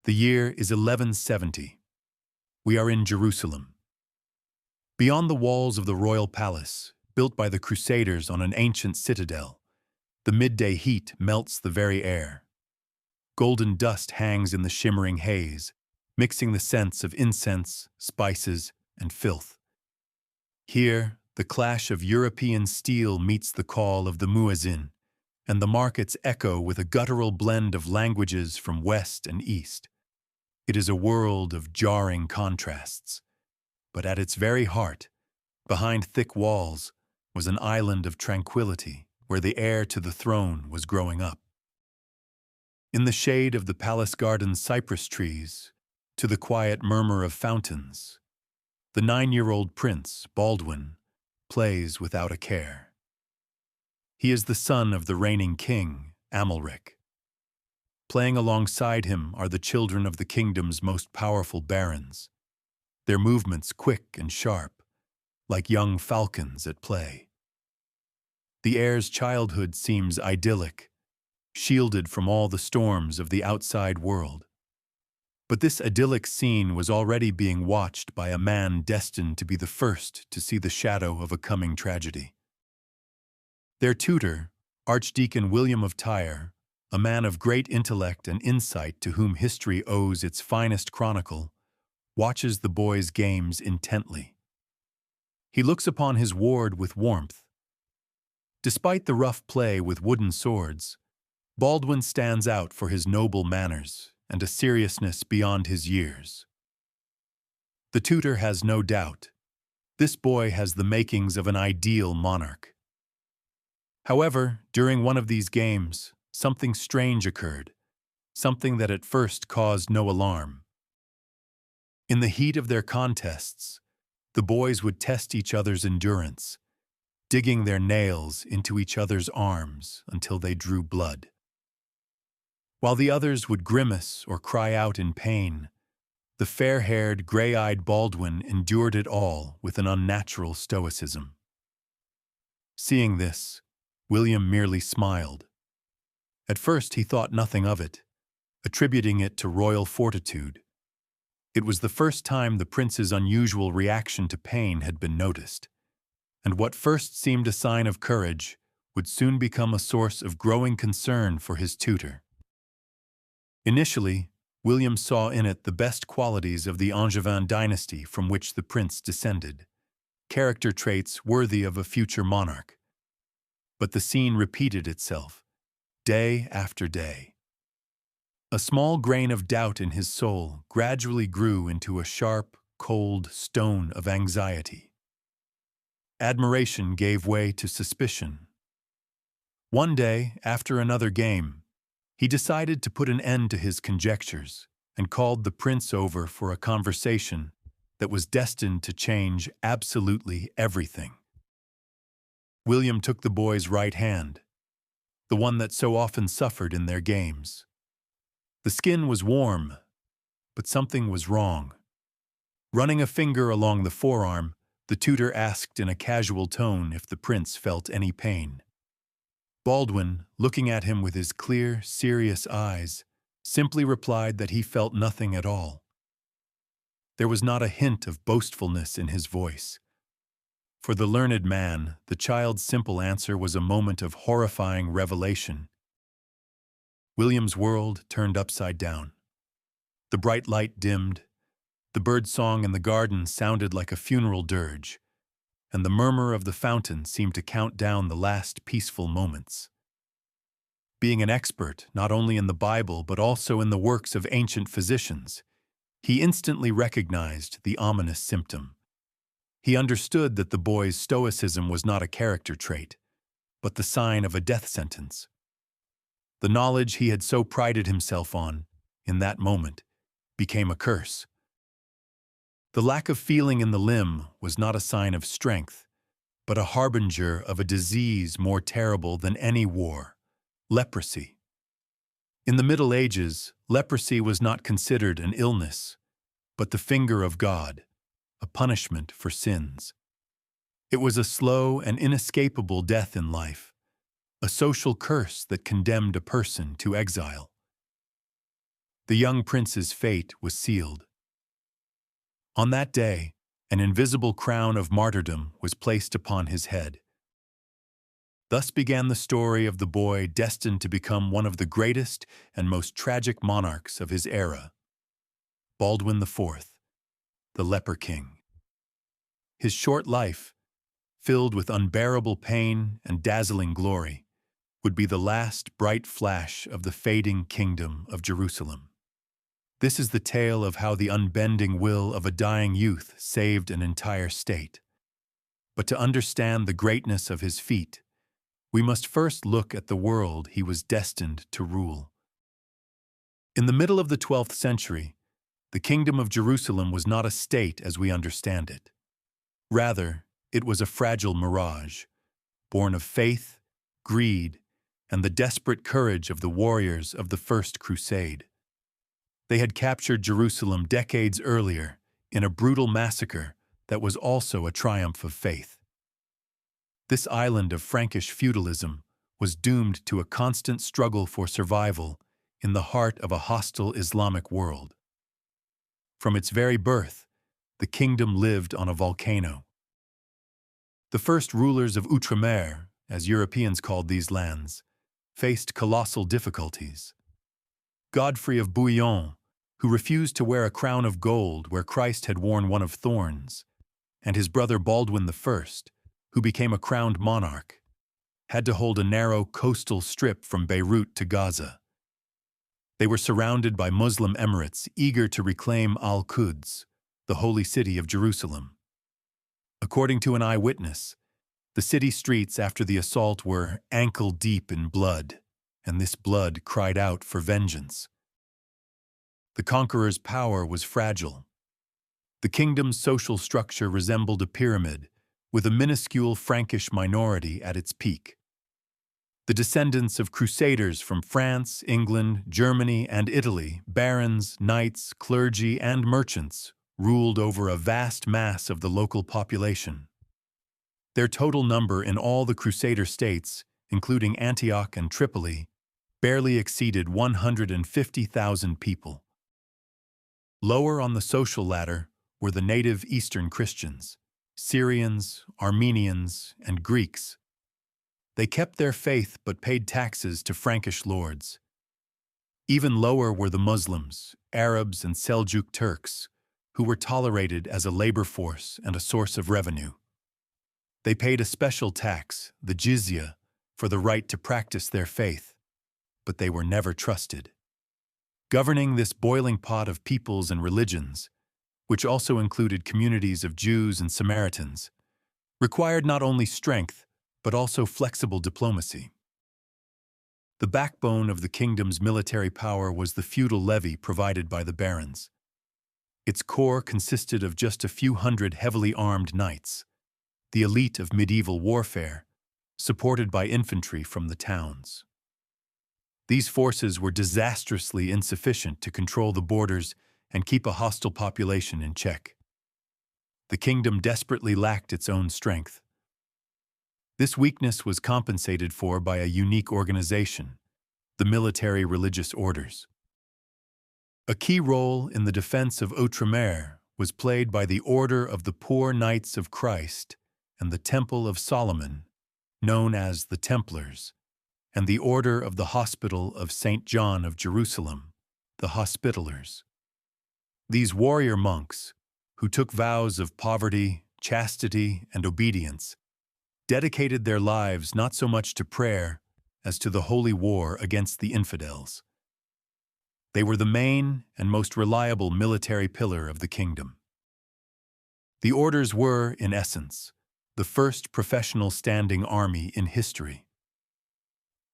The year is 1170. We are in Jerusalem. Beyond the walls of the royal palace, built by the Crusaders on an ancient citadel, the midday heat melts the very air. Golden dust hangs in the shimmering haze, mixing the scents of incense, spices, and filth. Here, the clash of European steel meets the call of the muezzin, and the markets echo with a guttural blend of languages from west and east. It is a world of jarring contrasts, but at its very heart, behind thick walls, was an island of tranquility where the heir to the throne was growing up. In the shade of the palace garden's cypress trees, to the quiet murmur of fountains, the 9-year-old prince, Baldwin, plays without a care. He is the son of the reigning king, Amalric. Playing alongside him are the children of the kingdom's most powerful barons, their movements quick and sharp, like young falcons at play. The heir's childhood seems idyllic, shielded from all the storms of the outside world. But this idyllic scene was already being watched by a man destined to be the first to see the shadow of a coming tragedy. Their tutor, Archdeacon William of Tyre, a man of great intellect and insight to whom history owes its finest chronicle, watches the boy's games intently. He looks upon his ward with warmth. Despite the rough play with wooden swords, Baldwin stands out for his noble manners and a seriousness beyond his years. The tutor has no doubt. This boy has the makings of an ideal monarch. However, during one of these games, something strange occurred, something that at first caused no alarm. In the heat of their contests, the boys would test each other's endurance, digging their nails into each other's arms until they drew blood. While the others would grimace or cry out in pain, the fair-haired, gray-eyed Baldwin endured it all with an unnatural stoicism. Seeing this, William merely smiled. At first he thought nothing of it, attributing it to royal fortitude. It was the first time the prince's unusual reaction to pain had been noticed, and what first seemed a sign of courage would soon become a source of growing concern for his tutor. Initially, William saw in it the best qualities of the Angevin dynasty from which the prince descended, character traits worthy of a future monarch. But the scene repeated itself, day after day. A small grain of doubt in his soul gradually grew into a sharp, cold stone of anxiety. Admiration gave way to suspicion. One day, after another game, he decided to put an end to his conjectures and called the prince over for a conversation that was destined to change absolutely everything. William took the boy's right hand, the one that so often suffered in their games. The skin was warm, but something was wrong. Running a finger along the forearm, the tutor asked in a casual tone if the prince felt any pain. Baldwin, looking at him with his clear, serious eyes, simply replied that he felt nothing at all. There was not a hint of boastfulness in his voice. For the learned man, the child's simple answer was a moment of horrifying revelation. William's world turned upside down. The bright light dimmed, the birdsong in the garden sounded like a funeral dirge, and the murmur of the fountain seemed to count down the last peaceful moments. Being an expert not only in the Bible but also in the works of ancient physicians, he instantly recognized the ominous symptom. He understood that the boy's stoicism was not a character trait, but the sign of a death sentence. The knowledge he had so prided himself on, in that moment, became a curse. The lack of feeling in the limb was not a sign of strength, but a harbinger of a disease more terrible than any war, leprosy. In the Middle Ages, leprosy was not considered an illness, but the finger of God, a punishment for sins. It was a slow and inescapable death in life, a social curse that condemned a person to exile. The young prince's fate was sealed. On that day, an invisible crown of martyrdom was placed upon his head. Thus began the story of the boy destined to become one of the greatest and most tragic monarchs of his era, Baldwin IV, the Leper King. His short life, filled with unbearable pain and dazzling glory, would be the last bright flash of the fading kingdom of Jerusalem. This is the tale of how the unbending will of a dying youth saved an entire state. But to understand the greatness of his feat, we must first look at the world he was destined to rule. In the middle of the 12th century, the kingdom of Jerusalem was not a state as we understand it. Rather, it was a fragile mirage, born of faith, greed, and the desperate courage of the warriors of the First Crusade. They had captured Jerusalem decades earlier in a brutal massacre that was also a triumph of faith. This island of Frankish feudalism was doomed to a constant struggle for survival in the heart of a hostile Islamic world. From its very birth, the kingdom lived on a volcano. The first rulers of Outremer, as Europeans called these lands, faced colossal difficulties. Godfrey of Bouillon, who refused to wear a crown of gold where Christ had worn one of thorns, and his brother Baldwin I, who became a crowned monarch, had to hold a narrow coastal strip from Beirut to Gaza. They were surrounded by Muslim emirates eager to reclaim Al-Quds, the holy city of Jerusalem. According to an eyewitness, the city streets after the assault were ankle-deep in blood, and this blood cried out for vengeance. The conqueror's power was fragile. The kingdom's social structure resembled a pyramid, with a minuscule Frankish minority at its peak. The descendants of crusaders from France, England, Germany, and Italy, barons, knights, clergy, and merchants, ruled over a vast mass of the local population. Their total number in all the Crusader states, including Antioch and Tripoli, barely exceeded 150,000 people. Lower on the social ladder were the native Eastern Christians, Syrians, Armenians, and Greeks. They kept their faith but paid taxes to Frankish lords. Even lower were the Muslims, Arabs, and Seljuk Turks, who were tolerated as a labor force and a source of revenue. They paid a special tax, the jizya, for the right to practice their faith, but they were never trusted. Governing this boiling pot of peoples and religions, which also included communities of Jews and Samaritans, required not only strength, but also flexible diplomacy. The backbone of the kingdom's military power was the feudal levy provided by the barons. Its core consisted of just a few hundred heavily armed knights, the elite of medieval warfare, supported by infantry from the towns. These forces were disastrously insufficient to control the borders and keep a hostile population in check. The kingdom desperately lacked its own strength. This weakness was compensated for by a unique organization, the military religious orders. A key role in the defense of Outremer was played by the Order of the Poor Knights of Christ and the Temple of Solomon, known as the Templars, and the Order of the Hospital of St. John of Jerusalem, the Hospitallers. These warrior monks, who took vows of poverty, chastity, and obedience, dedicated their lives not so much to prayer as to the holy war against the infidels. They were the main and most reliable military pillar of the kingdom. The orders were, in essence, the first professional standing army in history.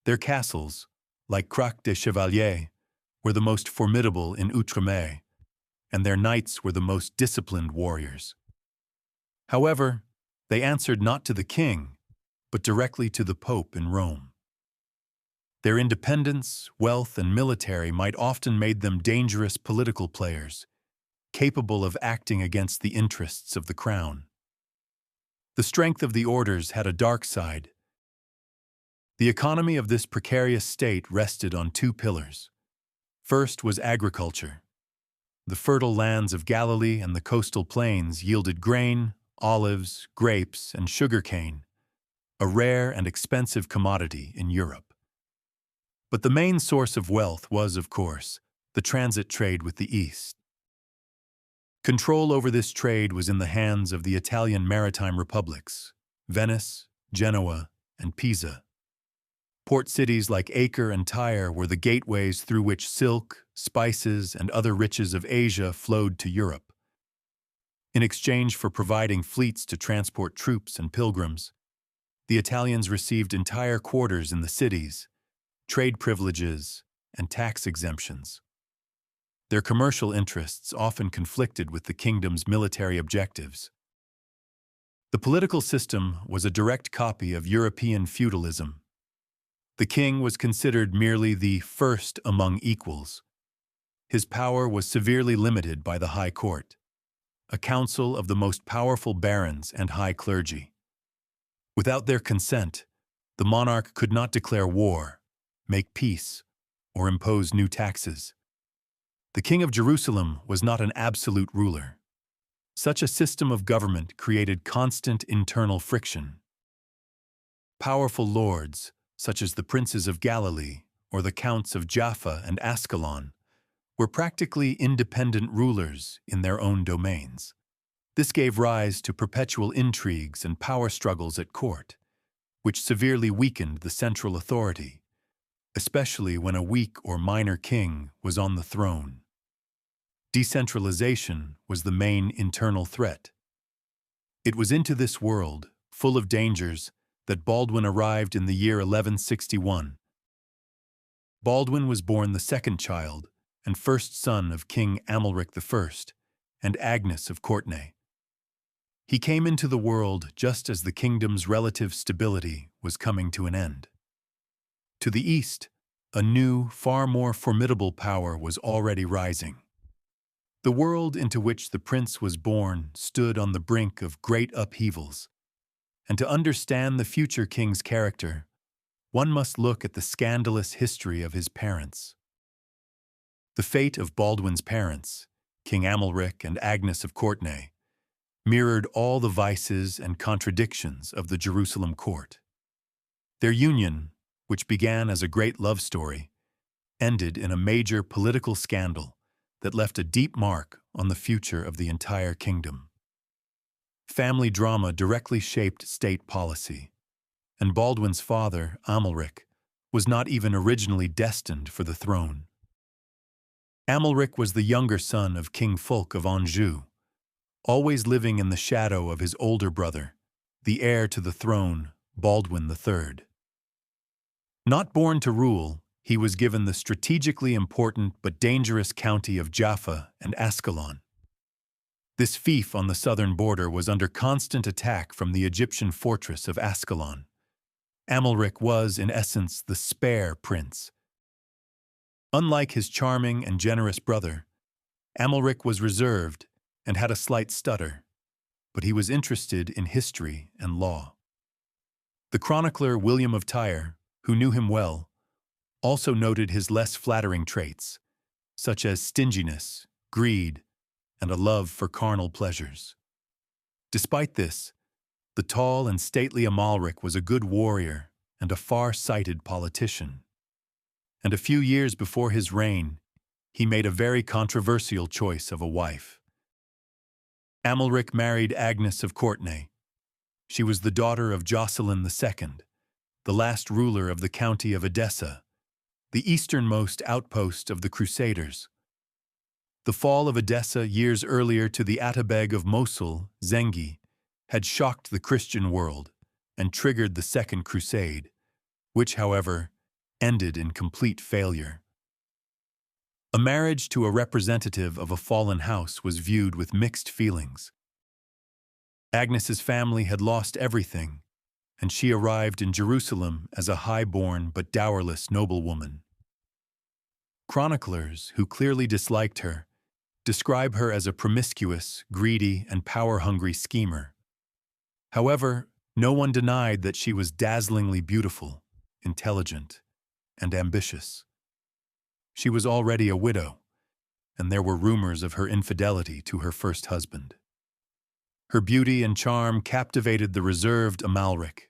Their castles, like Crac des Chevaliers, were the most formidable in Outremer, and their knights were the most disciplined warriors. However, they answered not to the king, but directly to the Pope in Rome. Their independence, wealth, and military might often make them dangerous political players, capable of acting against the interests of the crown. The strength of the orders had a dark side. The economy of this precarious state rested on two pillars: First was agriculture. The fertile lands of Galilee and the coastal plains yielded grain, olives, grapes, and sugarcane, a rare and expensive commodity in Europe. But the main source of wealth was, of course, the transit trade with the East. Control over this trade was in the hands of the Italian maritime republics, Venice, Genoa, and Pisa. Port cities like Acre and Tyre were the gateways through which silk, spices, and other riches of Asia flowed to Europe. In exchange for providing fleets to transport troops and pilgrims, the Italians received entire quarters in the cities, trade privileges, and tax exemptions. Their commercial interests often conflicted with the kingdom's military objectives. The political system was a direct copy of European feudalism. The king was considered merely the first among equals. His power was severely limited by the High Court, a council of the most powerful barons and high clergy. Without their consent, the monarch could not declare war, make peace, or impose new taxes. The king of Jerusalem was not an absolute ruler. Such a system of government created constant internal friction. Powerful lords, such as the princes of Galilee or the counts of Jaffa and Ascalon, were practically independent rulers in their own domains. This gave rise to perpetual intrigues and power struggles at court, which severely weakened the central authority, especially when a weak or minor king was on the throne. Decentralization was the main internal threat. It was into this world, full of dangers, that Baldwin arrived in the year 1161. Baldwin was born the second child and first son of King Amalric I and Agnes of Courtenay. He came into the world just as the kingdom's relative stability was coming to an end. To the east, a new, far more formidable power was already rising. The world into which the prince was born stood on the brink of great upheavals, and to understand the future king's character, one must look at the scandalous history of his parents. The fate of Baldwin's parents, King Amalric and Agnes of Courtenay, mirrored all the vices and contradictions of the Jerusalem court. Their union, which began as a great love story, ended in a major political scandal that left a deep mark on the future of the entire kingdom. Family drama directly shaped state policy, and Baldwin's father, Amalric, was not even originally destined for the throne. Amalric was the younger son of King Fulk of Anjou, always living in the shadow of his older brother, the heir to the throne, Baldwin III. Not born to rule, he was given the strategically important but dangerous county of Jaffa and Ascalon. This fief on the southern border was under constant attack from the Egyptian fortress of Ascalon. Amalric was, in essence, the spare prince. Unlike his charming and generous brother, Amalric was reserved and had a slight stutter, but he was interested in history and law. The chronicler William of Tyre, who knew him well, also noted his less flattering traits, such as stinginess, greed, and a love for carnal pleasures. Despite this, the tall and stately Amalric was a good warrior and a far-sighted politician. And a few years before his reign, he made a very controversial choice of a wife. Amalric married Agnes of Courtenay. She was the daughter of Jocelyn II, the last ruler of the county of Edessa, the easternmost outpost of the Crusaders. The fall of Edessa years earlier to the Atabeg of Mosul, Zengi, had shocked the Christian world and triggered the Second Crusade, which, however, ended in complete failure. A marriage to a representative of a fallen house was viewed with mixed feelings. Agnes's family had lost everything, and she arrived in Jerusalem as a high-born but dowerless noblewoman. Chroniclers, who clearly disliked her, describe her as a promiscuous, greedy, and power-hungry schemer. However, no one denied that she was dazzlingly beautiful, intelligent, and ambitious. She was already a widow, and there were rumors of her infidelity to her first husband. Her beauty and charm captivated the reserved Amalric.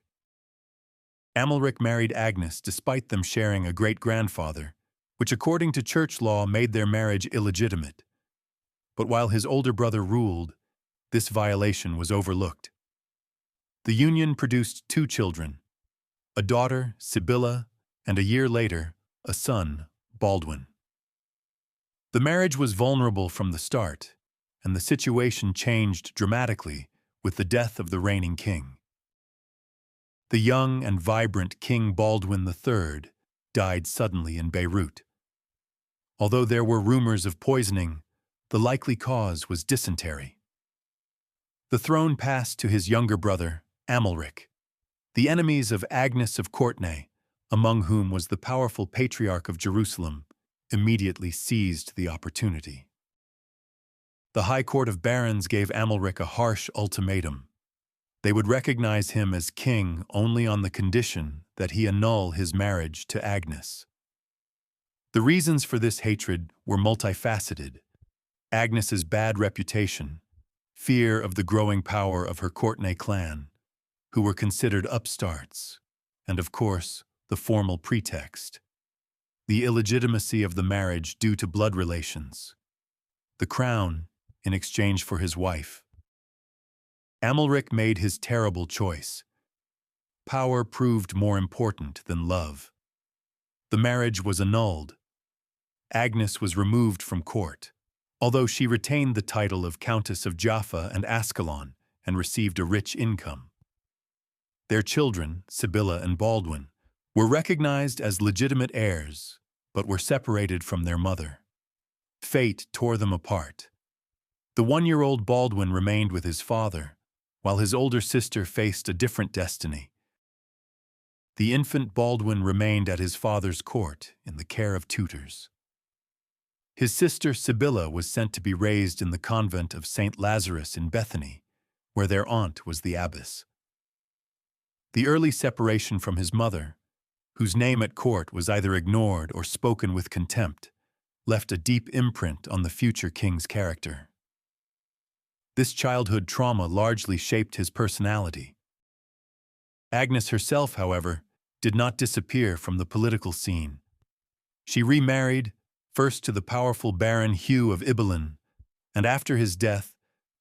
Amalric married Agnes despite them sharing a great-grandfather, which according to church law made their marriage illegitimate. But while his older brother ruled, this violation was overlooked. The union produced 2 children, a daughter, Sibylla, and a year later, a son, Baldwin. The marriage was vulnerable from the start, and the situation changed dramatically with the death of the reigning king. The young and vibrant King Baldwin III died suddenly in Beirut. Although there were rumors of poisoning, the likely cause was dysentery. The throne passed to his younger brother, Amalric. The enemies of Agnes of Courtenay, among whom was the powerful patriarch of Jerusalem, immediately seized the opportunity. The High Court of Barons gave Amalric a harsh ultimatum. They would recognize him as king only on the condition that he annul his marriage to Agnes. The reasons for this hatred were multifaceted: Agnes's bad reputation, fear of the growing power of her Courtenay clan, who were considered upstarts, and of course, the formal pretext: the illegitimacy of the marriage due to blood relations, the crown in exchange for his wife. Amalric made his terrible choice. Power proved more important than love. The marriage was annulled. Agnes was removed from court, although she retained the title of Countess of Jaffa and Ascalon and received a rich income. Their children, Sibylla and Baldwin, were recognized as legitimate heirs, but were separated from their mother. Fate tore them apart. The 1-year-old Baldwin remained with his father, while his older sister faced a different destiny. The infant Baldwin remained at his father's court in the care of tutors. His sister Sibylla was sent to be raised in the convent of St. Lazarus in Bethany, where their aunt was the abbess. The early separation from his mother, whose name at court was either ignored or spoken with contempt, left a deep imprint on the future king's character. This childhood trauma largely shaped his personality. Agnes herself, however, did not disappear from the political scene. She remarried, first to the powerful Baron Hugh of Ibelin, and after his death,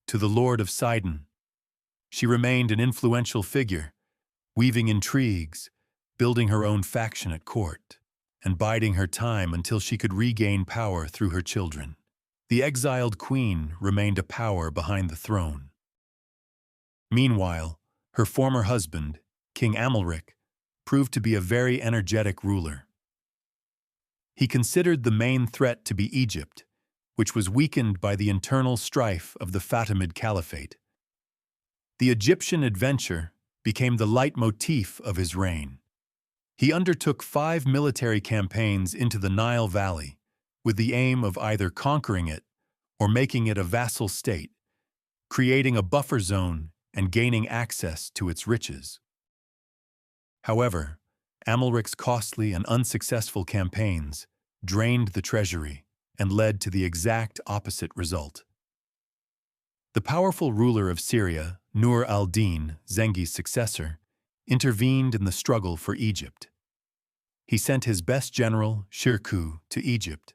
to the Lord of Sidon. She remained an influential figure, weaving intrigues, building her own faction at court, and biding her time until she could regain power through her children. The exiled queen remained a power behind the throne. Meanwhile, her former husband, King Amalric, proved to be a very energetic ruler. He considered the main threat to be Egypt, which was weakened by the internal strife of the Fatimid Caliphate. The Egyptian adventure became the leitmotif of his reign. He undertook 5 military campaigns into the Nile Valley, with the aim of either conquering it or making it a vassal state, creating a buffer zone and gaining access to its riches. However, Amalric's costly and unsuccessful campaigns drained the treasury and led to the exact opposite result. The powerful ruler of Syria, Nur al-Din, Zengi's successor, intervened in the struggle for Egypt. He sent his best general, Shirkuh, to Egypt,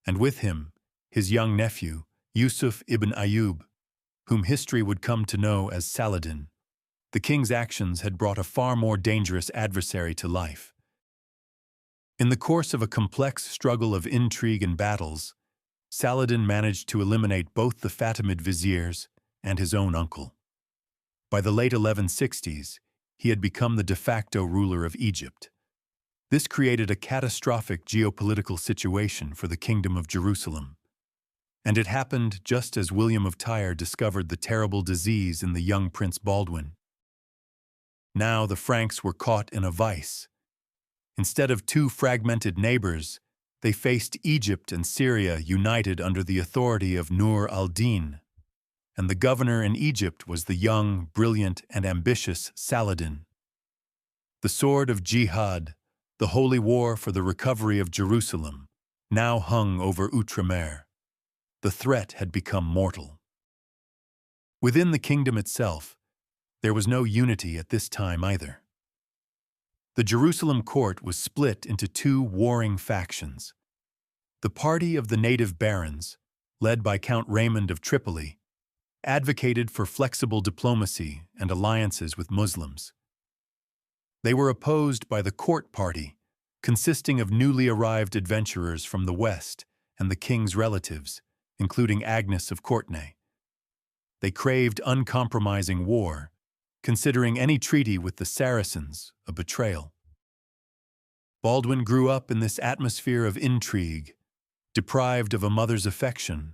and with him, his young nephew, Yusuf ibn Ayyub, whom history would come to know as Saladin. The king's actions had brought a far more dangerous adversary to life. In the course of a complex struggle of intrigue and battles, Saladin managed to eliminate both the Fatimid viziers and his own uncle. By the late 1160s, he had become the de facto ruler of Egypt. This created a catastrophic geopolitical situation for the Kingdom of Jerusalem. And it happened just as William of Tyre discovered the terrible disease in the young Prince Baldwin. Now the Franks were caught in a vice. Instead of 2 fragmented neighbors, they faced Egypt and Syria united under the authority of Nur al-Din, and the governor in Egypt was the young, brilliant, and ambitious Saladin. The sword of jihad, the holy war for the recovery of Jerusalem, now hung over Outremer. The threat had become mortal. Within the kingdom itself, there was no unity at this time either. The Jerusalem court was split into two warring factions. The party of the native barons, led by Count Raymond of Tripoli, advocated for flexible diplomacy and alliances with Muslims. They were opposed by the court party, consisting of newly arrived adventurers from the west and the king's relatives, including Agnes of Courtenay. They craved uncompromising war, considering any treaty with the Saracens a betrayal. Baldwin grew up in this atmosphere of intrigue, deprived of a mother's affection,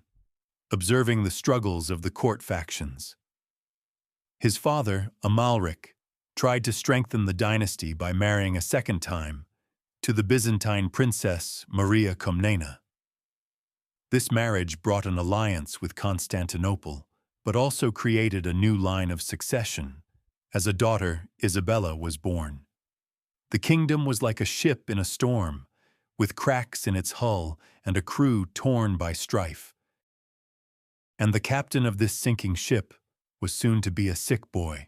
observing the struggles of the court factions. His father, Amalric, tried to strengthen the dynasty by marrying a second time to the Byzantine princess Maria Komnena. This marriage brought an alliance with Constantinople, but also created a new line of succession, as a daughter, Isabella, was born. The kingdom was like a ship in a storm, with cracks in its hull and a crew torn by strife. And the captain of this sinking ship was soon to be a sick boy.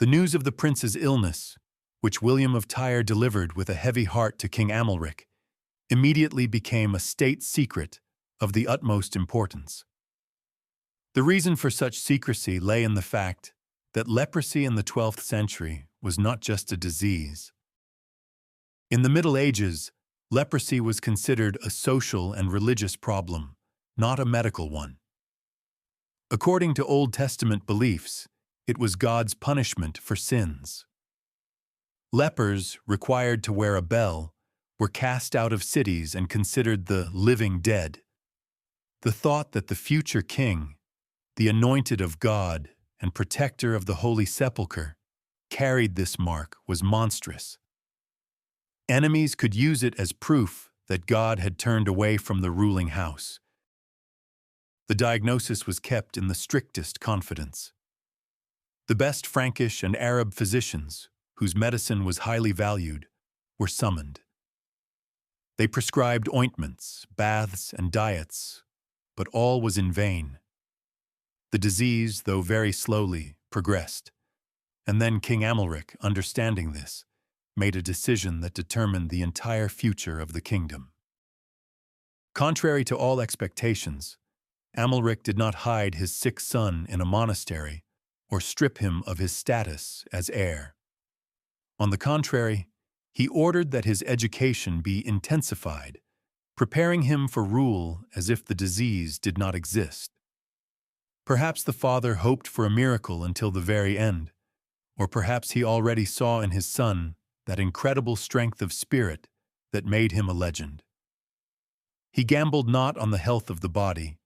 The news of the prince's illness, which William of Tyre delivered with a heavy heart to King Amalric, immediately became a state secret of the utmost importance. The reason for such secrecy lay in the fact that leprosy in the 12th century was not just a disease. In the Middle Ages, leprosy was considered a social and religious problem, not a medical one. According to Old Testament beliefs, it was God's punishment for sins. Lepers, required to wear a bell, were cast out of cities and considered the living dead. The thought that the future king, the anointed of God and protector of the Holy Sepulchre, carried this mark was monstrous. Enemies could use it as proof that God had turned away from the ruling house. The diagnosis was kept in the strictest confidence. The best Frankish and Arab physicians, whose medicine was highly valued, were summoned. They prescribed ointments, baths, and diets, but all was in vain. The disease, though very slowly, progressed, and then King Amalric, understanding this, made a decision that determined the entire future of the kingdom. Contrary to all expectations, Amalric did not hide his sick son in a monastery or strip him of his status as heir. On the contrary, he ordered that his education be intensified, preparing him for rule as if the disease did not exist. Perhaps the father hoped for a miracle until the very end, or perhaps he already saw in his son that incredible strength of spirit that made him a legend. He gambled not on the health of the body,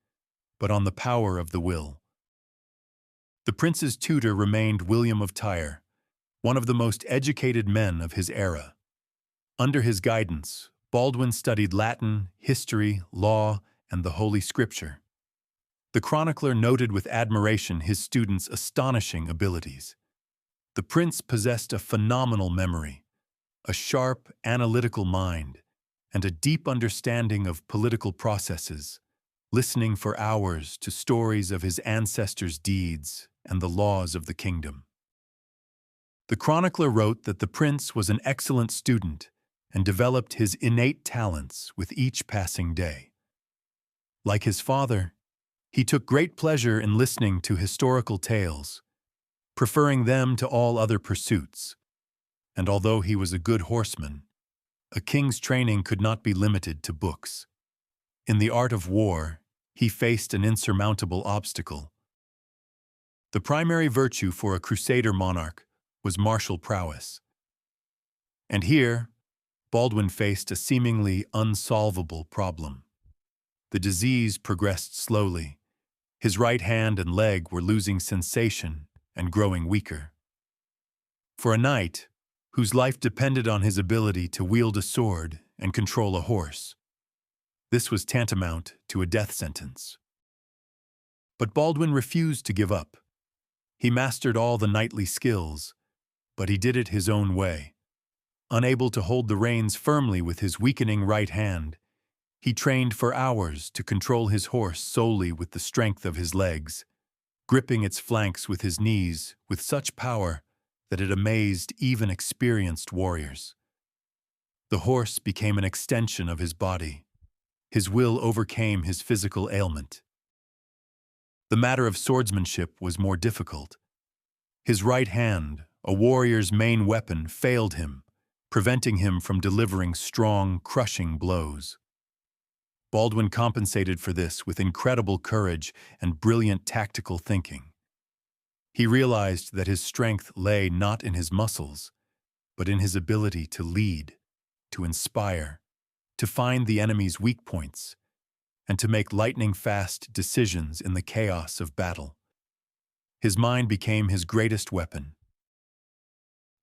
but on the power of the will. The prince's tutor remained William of Tyre, one of the most educated men of his era. Under his guidance, Baldwin studied Latin, history, law, and the Holy Scripture. The chronicler noted with admiration his student's astonishing abilities. The prince possessed a phenomenal memory, a sharp, analytical mind, and a deep understanding of political processes, listening for hours to stories of his ancestors' deeds and the laws of the kingdom. The chronicler wrote that the prince was an excellent student and developed his innate talents with each passing day. Like his father, he took great pleasure in listening to historical tales, preferring them to all other pursuits, and although he was a good horseman, a king's training could not be limited to books. In the art of war, he faced an insurmountable obstacle. The primary virtue for a crusader monarch was martial prowess. And here, Baldwin faced a seemingly unsolvable problem. The disease progressed slowly. His right hand and leg were losing sensation and growing weaker. For a knight, whose life depended on his ability to wield a sword and control a horse, this was tantamount to a death sentence. But Baldwin refused to give up. He mastered all the knightly skills, but he did it his own way. Unable to hold the reins firmly with his weakening right hand, He trained for hours to control his horse solely with the strength of his legs, gripping its flanks with his knees with such power that it amazed even experienced warriors. The horse became an extension of his body. His will overcame his physical ailment. The matter of swordsmanship was more difficult. His right hand, a warrior's main weapon, failed him, preventing him from delivering strong, crushing blows. Baldwin compensated for this with incredible courage and brilliant tactical thinking. He realized that his strength lay not in his muscles, but in his ability to lead, to inspire, to find the enemy's weak points, and to make lightning-fast decisions in the chaos of battle. His mind became his greatest weapon.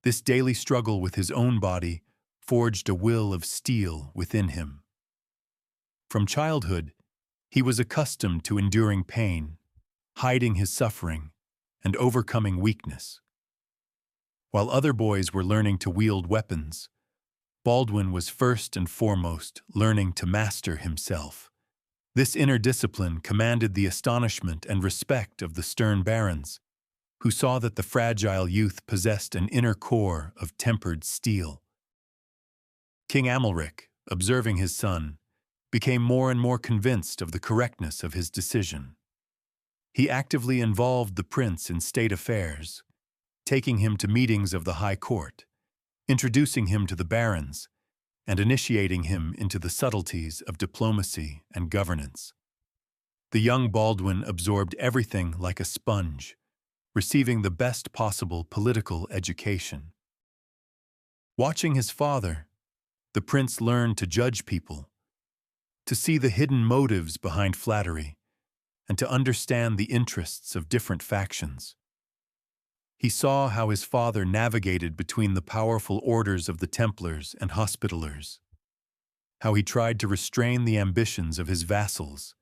This daily struggle with his own body forged a will of steel within him. From childhood, he was accustomed to enduring pain, hiding his suffering, and overcoming weakness. While other boys were learning to wield weapons, Baldwin was first and foremost learning to master himself. This inner discipline commanded the astonishment and respect of the stern barons, who saw that the fragile youth possessed an inner core of tempered steel. King Amalric, observing his son, became more and more convinced of the correctness of his decision. He actively involved the prince in state affairs, taking him to meetings of the high court, introducing him to the barons, and initiating him into the subtleties of diplomacy and governance. The young Baldwin absorbed everything like a sponge, receiving the best possible political education. Watching his father, the prince learned to judge people, to see the hidden motives behind flattery, and to understand the interests of different factions. He saw how his father navigated between the powerful orders of the Templars and Hospitallers, how he tried to restrain the ambitions of his vassals,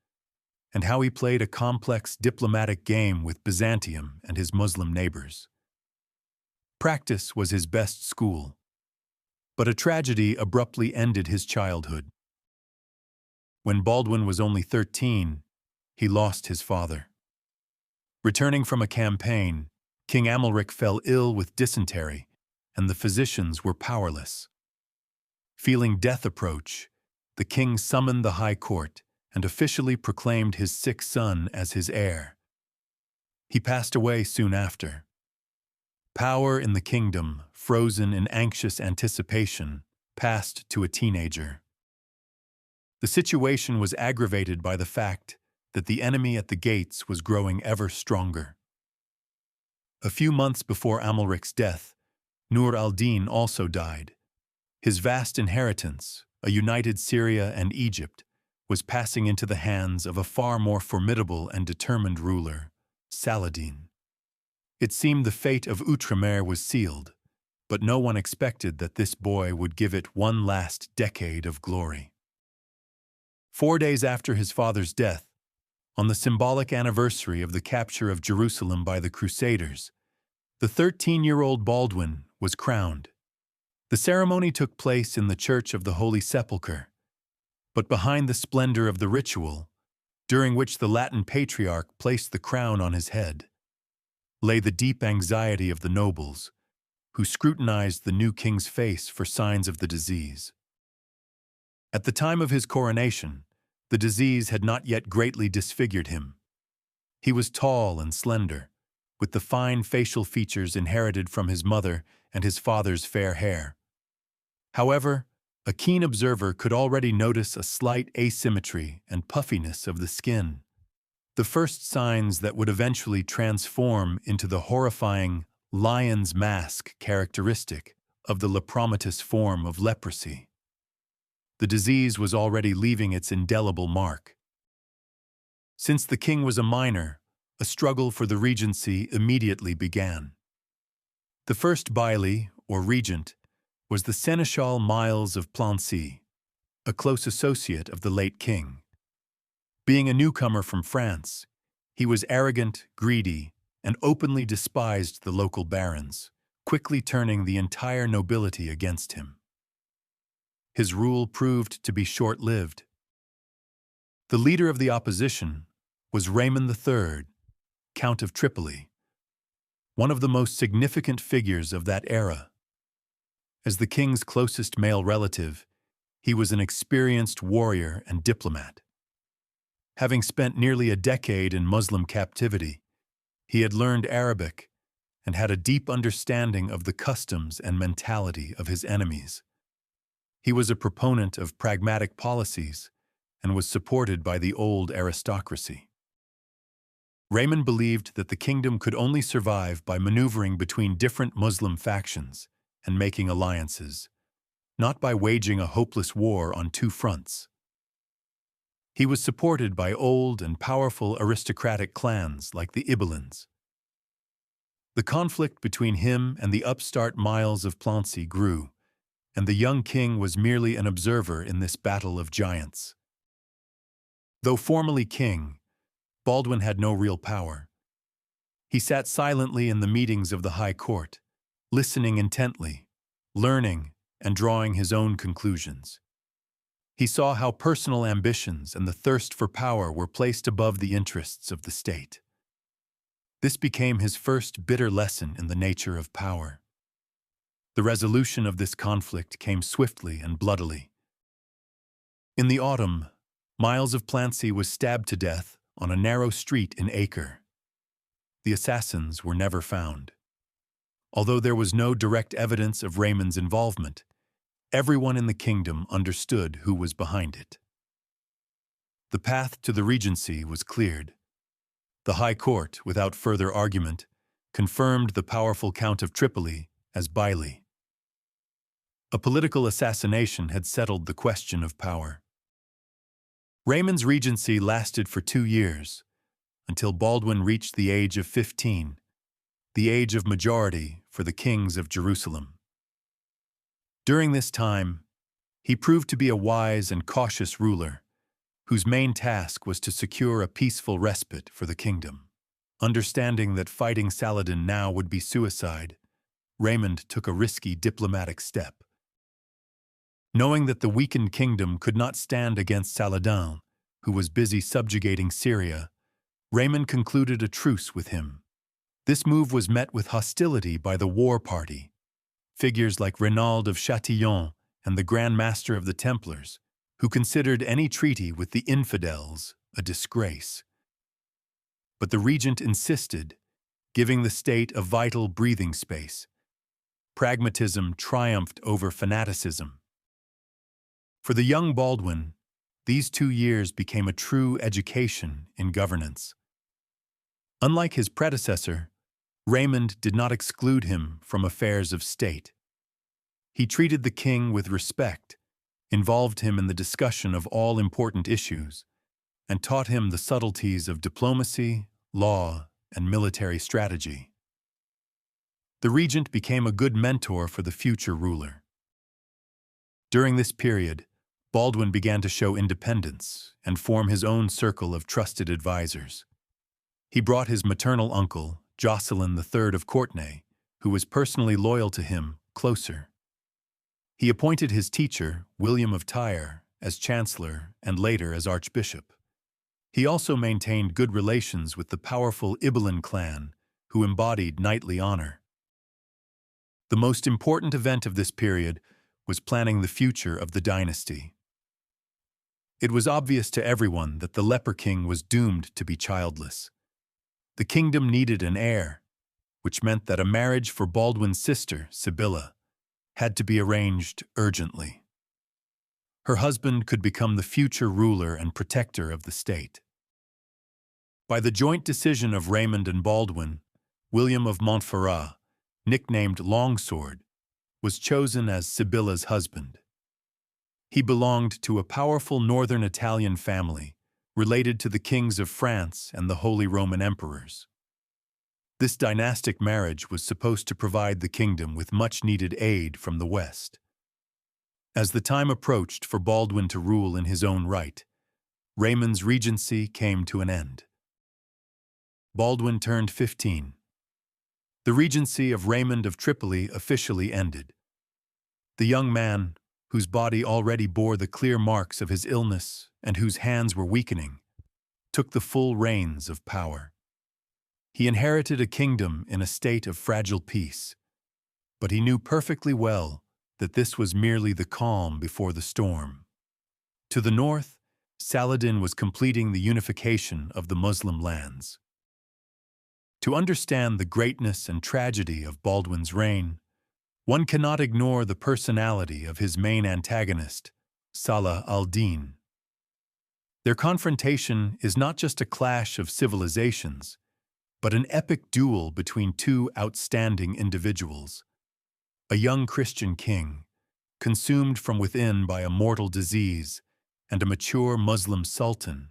and how he played a complex diplomatic game with Byzantium and his Muslim neighbors. Practice was his best school, but a tragedy abruptly ended his childhood. When Baldwin was only 13, he lost his father. Returning from a campaign, King Amalric fell ill with dysentery, and the physicians were powerless. Feeling death approach, the king summoned the high court and officially proclaimed his sick son as his heir. He passed away soon after. Power in the kingdom, frozen in anxious anticipation, passed to a teenager. The situation was aggravated by the fact that the enemy at the gates was growing ever stronger. A few months before Amalric's death, Nur al-Din also died. His vast inheritance, a united Syria and Egypt, was passing into the hands of a far more formidable and determined ruler, Saladin. It seemed the fate of Outremer was sealed, but no one expected that this boy would give it one last decade of glory. 4 days after his father's death, on the symbolic anniversary of the capture of Jerusalem by the Crusaders, the 13-year-old Baldwin was crowned. The ceremony took place in the Church of the Holy Sepulchre, but behind the splendor of the ritual, during which the Latin patriarch placed the crown on his head, lay the deep anxiety of the nobles, who scrutinized the new king's face for signs of the disease. At the time of his coronation, the disease had not yet greatly disfigured him. He was tall and slender, with the fine facial features inherited from his mother and his father's fair hair. However, a keen observer could already notice a slight asymmetry and puffiness of the skin, the first signs that would eventually transform into the horrifying lion's mask characteristic of the lepromatous form of leprosy. The disease was already leaving its indelible mark. Since the king was a minor, a struggle for the regency immediately began. The first bailli, or regent, was the Seneschal Miles of Plancy, a close associate of the late king. Being a newcomer from France, he was arrogant, greedy, and openly despised the local barons, quickly turning the entire nobility against him. His rule proved to be short-lived. The leader of the opposition was Raymond III, Count of Tripoli, one of the most significant figures of that era. As the king's closest male relative, he was an experienced warrior and diplomat. Having spent nearly a decade in Muslim captivity, he had learned Arabic and had a deep understanding of the customs and mentality of his enemies. He was a proponent of pragmatic policies and was supported by the old aristocracy. Raymond believed that the kingdom could only survive by maneuvering between different Muslim factions and making alliances, not by waging a hopeless war on two fronts. He was supported by old and powerful aristocratic clans like the Ibelins. The conflict between him and the upstart Miles of Plancy grew, and the young king was merely an observer in this battle of giants. Though formally king, Baldwin had no real power. He sat silently in the meetings of the high court, listening intently, learning, and drawing his own conclusions. He saw how personal ambitions and the thirst for power were placed above the interests of the state. This became his first bitter lesson in the nature of power. The resolution of this conflict came swiftly and bloodily. In the autumn, Miles of Plancy was stabbed to death on a narrow street in Acre. The assassins were never found. Although there was no direct evidence of Raymond's involvement, everyone in the kingdom understood who was behind it. The path to the regency was cleared. The High Court, without further argument, confirmed the powerful Count of Tripoli as Bailey. A political assassination had settled the question of power. Raymond's regency lasted for 2 years, until Baldwin reached the age of 15, the age of majority for the kings of Jerusalem. During this time, he proved to be a wise and cautious ruler, whose main task was to secure a peaceful respite for the kingdom. Understanding that fighting Saladin now would be suicide, Raymond took a risky diplomatic step. Knowing that the weakened kingdom could not stand against Saladin, who was busy subjugating Syria, Raymond concluded a truce with him. This move was met with hostility by the war party. Figures like Renaud of Châtillon and the Grand Master of the Templars, who considered any treaty with the infidels a disgrace. But the regent insisted, giving the state a vital breathing space. Pragmatism triumphed over fanaticism. For the young Baldwin, these 2 years became a true education in governance. Unlike his predecessor, Raymond did not exclude him from affairs of state. He treated the king with respect, involved him in the discussion of all important issues, and taught him the subtleties of diplomacy, law, and military strategy. The regent became a good mentor for the future ruler. During this period, Baldwin began to show independence and form his own circle of trusted advisors. He brought his maternal uncle, Jocelyn III of Courtenay, who was personally loyal to him, closer. He appointed his teacher, William of Tyre, as chancellor and later as archbishop. He also maintained good relations with the powerful Ibelin clan, who embodied knightly honor. The most important event of this period was planning the future of the dynasty. It was obvious to everyone that the leper king was doomed to be childless. The kingdom needed an heir, which meant that a marriage for Baldwin's sister, Sibylla, had to be arranged urgently. Her husband could become the future ruler and protector of the state. By the joint decision of Raymond and Baldwin, William of Montferrat, nicknamed Longsword, was chosen as Sibylla's husband. He belonged to a powerful northern Italian family related to the kings of France and the Holy Roman Emperors. This dynastic marriage was supposed to provide the kingdom with much-needed aid from the West. As the time approached for Baldwin to rule in his own right, Raymond's regency came to an end. Baldwin turned 15. The regency of Raymond of Tripoli officially ended. The young man, whose body already bore the clear marks of his illness and whose hands were weakening, took the full reins of power. He inherited a kingdom in a state of fragile peace, but he knew perfectly well that this was merely the calm before the storm. To the north, Saladin was completing the unification of the Muslim lands. To understand the greatness and tragedy of Baldwin's reign, one cannot ignore the personality of his main antagonist, Salah al-Din. Their confrontation is not just a clash of civilizations, but an epic duel between two outstanding individuals. A young Christian king, consumed from within by a mortal disease, and a mature Muslim sultan,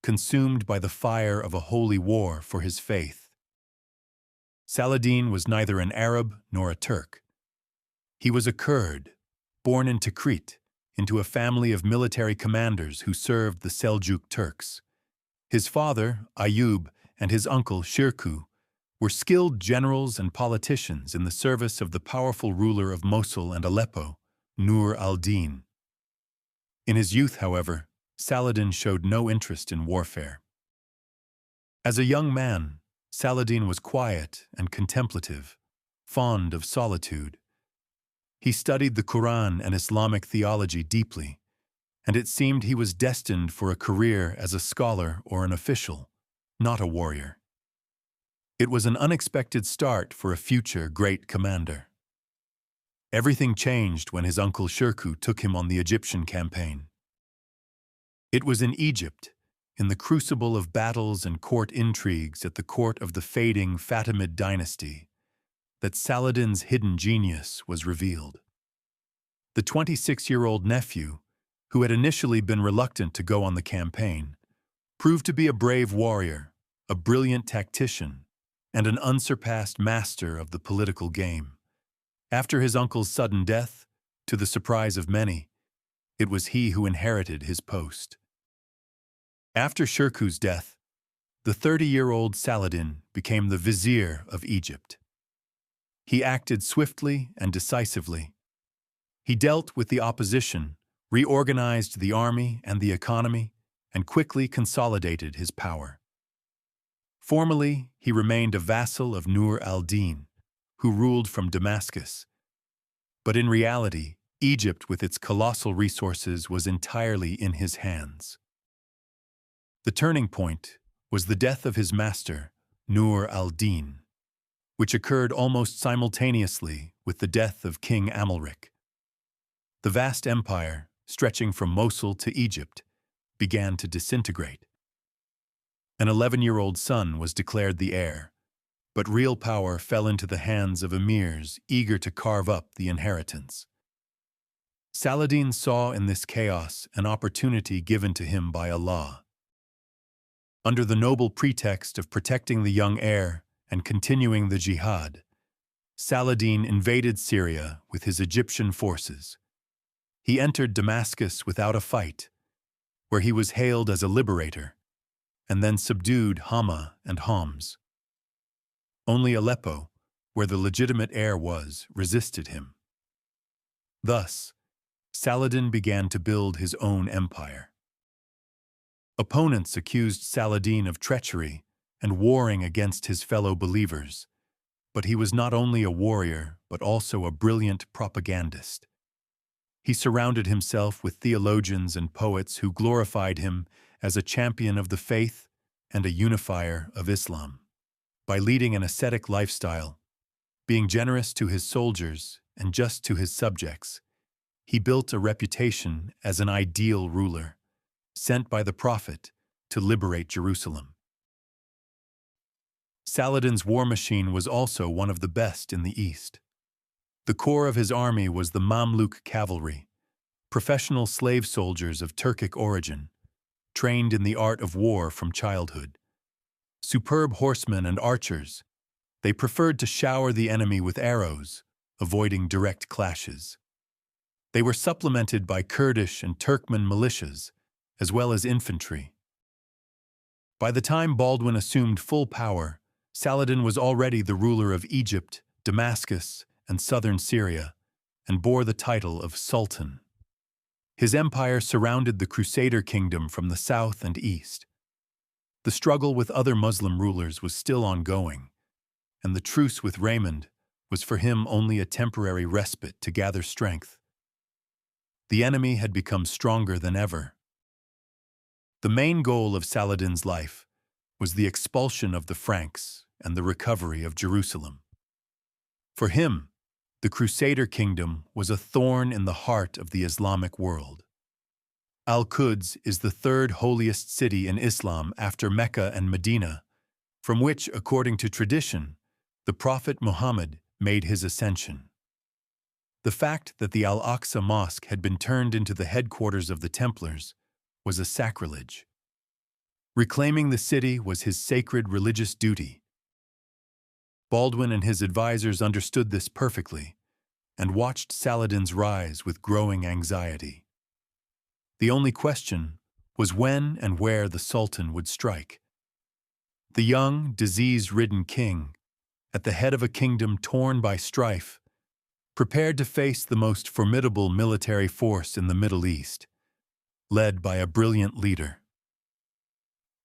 consumed by the fire of a holy war for his faith. Saladin was neither an Arab nor a Turk. He was a Kurd, born in Tikrit, into a family of military commanders who served the Seljuk Turks. His father, Ayub, and his uncle, Shirkuh, were skilled generals and politicians in the service of the powerful ruler of Mosul and Aleppo, Nur al-Din. In his youth, however, Saladin showed no interest in warfare. As a young man, Saladin was quiet and contemplative, fond of solitude. He studied the Quran and Islamic theology deeply, and it seemed he was destined for a career as a scholar or an official, not a warrior. It was an unexpected start for a future great commander. Everything changed when his uncle Shirkuh took him on the Egyptian campaign. It was in Egypt, in the crucible of battles and court intrigues at the court of the fading Fatimid dynasty, that Saladin's hidden genius was revealed. The 26-year-old nephew, who had initially been reluctant to go on the campaign, proved to be a brave warrior, a brilliant tactician, and an unsurpassed master of the political game. After his uncle's sudden death, to the surprise of many, it was he who inherited his post. After Shirkuh's death, the 30-year-old Saladin became the vizier of Egypt. He acted swiftly and decisively. He dealt with the opposition, reorganized the army and the economy, and quickly consolidated his power. Formally, he remained a vassal of Nur al-Din, who ruled from Damascus. But in reality, Egypt with its colossal resources was entirely in his hands. The turning point was the death of his master, Nur al-Din, which occurred almost simultaneously with the death of King Amalric. The vast empire, stretching from Mosul to Egypt, began to disintegrate. An 11-year-old son was declared the heir, but real power fell into the hands of emirs eager to carve up the inheritance. Saladin saw in this chaos an opportunity given to him by Allah. Under the noble pretext of protecting the young heir and continuing the jihad, Saladin invaded Syria with his Egyptian forces. He entered Damascus without a fight, where he was hailed as a liberator, and then subdued Hama and Homs. Only Aleppo, where the legitimate heir was, resisted him. Thus, Saladin began to build his own empire. Opponents accused Saladin of treachery and warring against his fellow believers, but he was not only a warrior but also a brilliant propagandist. He surrounded himself with theologians and poets who glorified him as a champion of the faith and a unifier of Islam. By leading an ascetic lifestyle, being generous to his soldiers and just to his subjects, he built a reputation as an ideal ruler, sent by the Prophet to liberate Jerusalem. Saladin's war machine was also one of the best in the East. The core of his army was the Mamluk cavalry, professional slave soldiers of Turkic origin, trained in the art of war from childhood. Superb horsemen and archers, they preferred to shower the enemy with arrows, avoiding direct clashes. They were supplemented by Kurdish and Turkmen militias, as well as infantry. By the time Baldwin assumed full power, Saladin was already the ruler of Egypt, Damascus, and southern Syria, and bore the title of Sultan. His empire surrounded the Crusader kingdom from the south and east. The struggle with other Muslim rulers was still ongoing, and the truce with Raymond was for him only a temporary respite to gather strength. The enemy had become stronger than ever. The main goal of Saladin's life was the expulsion of the Franks and the recovery of Jerusalem. For him, the Crusader kingdom was a thorn in the heart of the Islamic world. Al-Quds is the third holiest city in Islam after Mecca and Medina, from which, according to tradition, the Prophet Muhammad made his ascension. The fact that the Al-Aqsa Mosque had been turned into the headquarters of the Templars was a sacrilege. Reclaiming the city was his sacred religious duty. Baldwin and his advisors understood this perfectly and watched Saladin's rise with growing anxiety. The only question was when and where the Sultan would strike. The young, disease-ridden king, at the head of a kingdom torn by strife, prepared to face the most formidable military force in the Middle East, led by a brilliant leader.